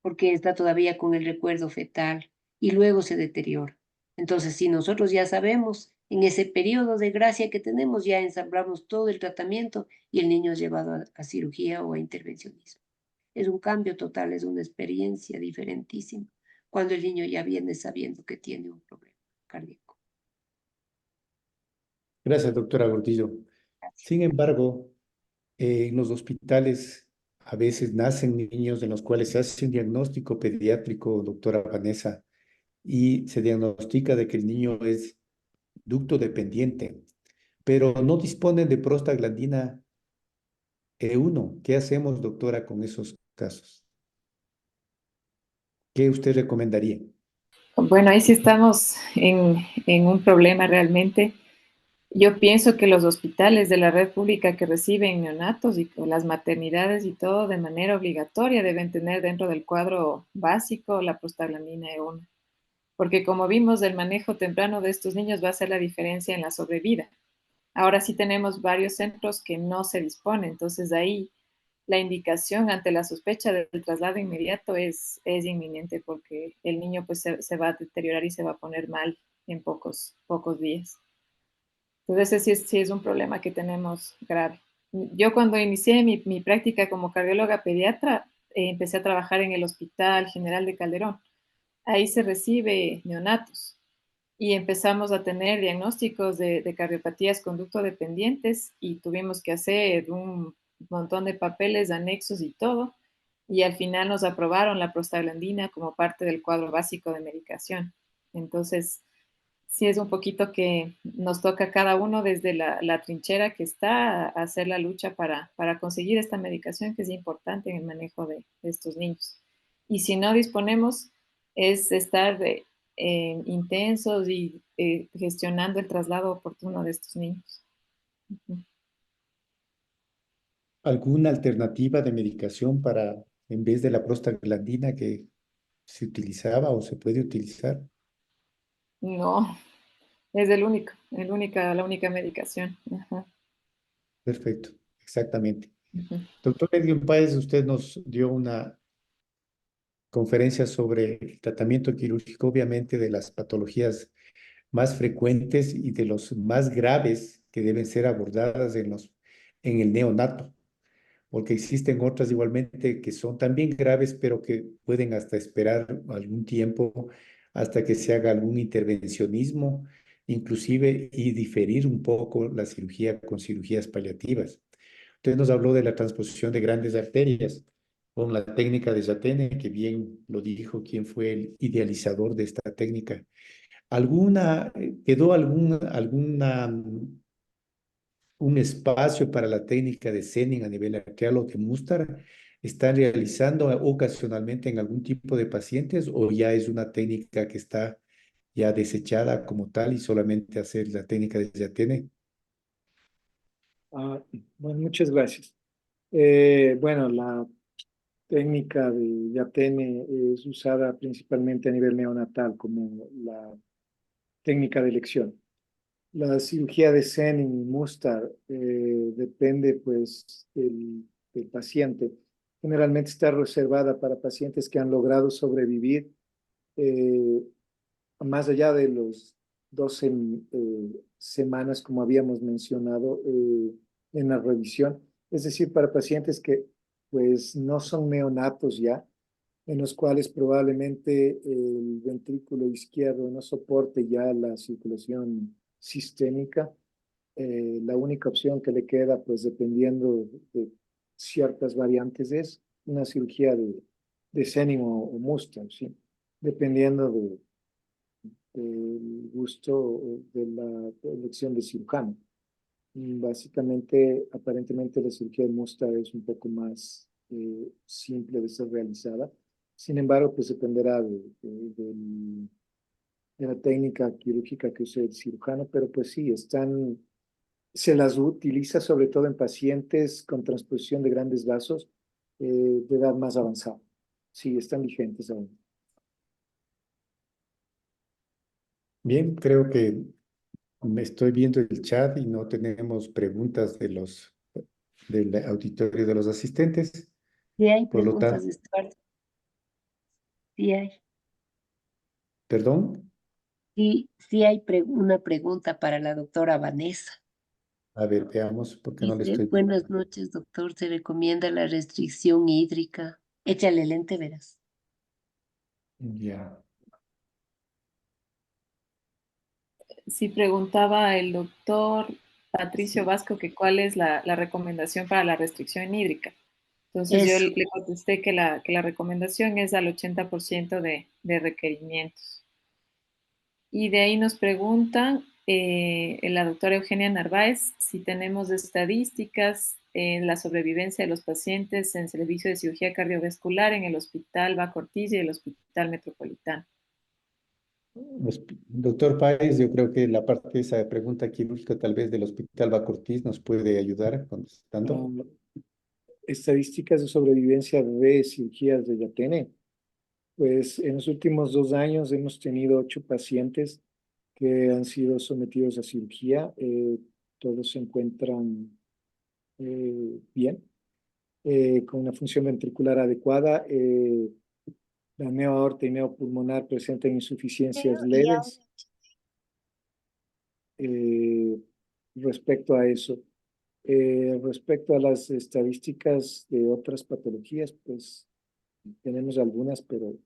porque está todavía con el recuerdo fetal y luego se deteriora. Entonces, si nosotros ya sabemos, en ese periodo de gracia que tenemos, ya ensamblamos todo el tratamiento y el niño es llevado a cirugía o a intervencionismo. Es un cambio total, es una experiencia diferentísima cuando el niño ya viene sabiendo que tiene un problema cardíaco.
Gracias, doctora Gordillo.
Gracias.
Sin embargo, en los hospitales a veces nacen niños en los cuales se hace un diagnóstico pediátrico, doctora Vanessa, y se diagnostica de que el niño es ducto dependiente, pero no disponen de prostaglandina E1. ¿Qué hacemos, doctora, con esos casos? ¿Qué usted recomendaría?
Bueno, ahí sí estamos en un problema realmente. Yo pienso que los hospitales de la red pública que reciben neonatos y con las maternidades y todo de manera obligatoria deben tener dentro del cuadro básico la prostaglandina E1, porque como vimos, el manejo temprano de estos niños va a hacer la diferencia en la sobrevida. Ahora sí tenemos varios centros que no se disponen, entonces ahí la indicación ante la sospecha del traslado inmediato es inminente porque el niño pues se va a deteriorar y se va a poner mal en pocos días. Entonces ese sí es un problema que tenemos grave. Yo cuando inicié mi práctica como cardióloga pediatra, empecé a trabajar en el Hospital General de Calderón. Ahí se recibe neonatos y empezamos a tener diagnósticos de cardiopatías conducto-dependientes y tuvimos que hacer un montón de papeles, anexos y todo. Y al final nos aprobaron la prostaglandina como parte del cuadro básico de medicación. Entonces, sí es un poquito que nos toca a cada uno desde la trinchera que está a hacer la lucha para conseguir esta medicación que es importante en el manejo de estos niños. Y si no disponemos, es estar intensos y gestionando el traslado oportuno de estos niños.
¿Alguna alternativa de medicación para, en vez de la prostaglandina que se utilizaba o se puede utilizar?
No, es la única medicación. Ajá,
Perfecto, exactamente.
ujú.
Doctor Edwin Páez, usted nos dio una conferencia sobre el tratamiento quirúrgico, obviamente, de las patologías más frecuentes y de los más graves que deben ser abordadas en el neonato, porque existen otras igualmente que son también graves, pero que pueden hasta esperar algún tiempo hasta que se haga algún intervencionismo, inclusive y diferir un poco la cirugía con cirugías paliativas. Usted nos habló de la transposición de grandes arterias con la técnica de Yatene, que bien lo dijo quién fue el idealizador de esta técnica. ¿Quedó un espacio para la técnica de Senning a nivel arterial o que Mustard están realizando ocasionalmente en algún tipo de pacientes o ya es una técnica que está ya desechada como tal y solamente hacer la técnica de Yatene?
Ah, bueno, muchas gracias. Bueno, la técnica de Yatene es usada principalmente a nivel neonatal como la técnica de elección. La cirugía de Senning y Mustard depende pues del paciente. Generalmente está reservada para pacientes que han logrado sobrevivir eh, más allá de los 12 semanas, como habíamos mencionado en la revisión. Es decir, para pacientes que pues no son neonatos ya, en los cuales probablemente el ventrículo izquierdo no soporte ya la circulación sistémica. La única opción que le queda, pues dependiendo de ciertas variantes, es una cirugía de Senning o Mustard, ¿sí? Dependiendo del gusto de la elección de cirujano. Básicamente, aparentemente la cirugía de Mustard es un poco más simple de ser realizada. Sin embargo, pues dependerá de la técnica quirúrgica que use el cirujano, pero pues sí, se las utiliza sobre todo en pacientes con transposición de grandes vasos de edad más avanzada. Sí, están vigentes aún.
Bien, creo que me estoy viendo el chat y no tenemos preguntas del auditorio de los asistentes.
Sí hay
Por lo
preguntas,
tanto,
Stuart. Sí hay.
perdón,
Sí hay una pregunta para la doctora Vanessa.
a ver, veamos, porque no le
Dice,
estoy
buenas
viendo.
noches, doctor. Se recomienda la restricción hídrica. Échale lente, verás.
Ya.
Sí preguntaba el doctor Patricio Vasco que cuál es la recomendación para la restricción hídrica. Entonces yo
Eso.
le contesté que la recomendación es al 80% de requerimientos. Y de ahí nos preguntan la doctora Eugenia Narváez si tenemos estadísticas la sobrevivencia de los pacientes en servicio de cirugía cardiovascular en el Hospital Baco Ortiz y el Hospital Metropolitano.
Doctor Páez, yo creo que la parte de esa pregunta quirúrgica tal vez del Hospital Baco Ortiz nos puede ayudar contestando.
Estadísticas de sobrevivencia de cirugías de Yatene. Pues en los últimos 2 años hemos tenido 8 pacientes que han sido sometidos a cirugía. Todos se encuentran bien, con una función ventricular adecuada. La neoaorta y neopulmonar presentan insuficiencias leves. Respecto a eso, respecto a las estadísticas de otras patologías, pues tenemos algunas, pero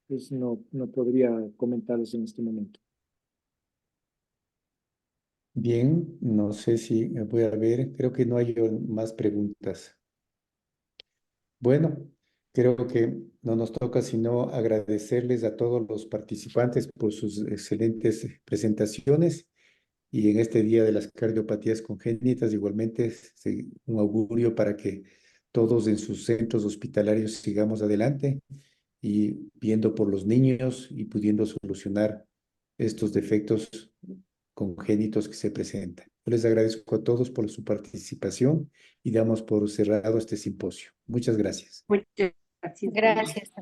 pues no podría comentarles en este momento.
Bien, no sé si voy a ver, creo que no hay más preguntas. Bueno, creo que no nos toca sino agradecerles a todos los participantes por sus excelentes presentaciones y en este día de las cardiopatías congénitas igualmente un augurio para que todos en sus centros hospitalarios sigamos adelante y viendo por los niños y pudiendo solucionar estos defectos congénitos que se presentan. Yo les agradezco a todos por su participación y damos por cerrado este simposio. Muchas gracias.
Muchas gracias.
Gracias.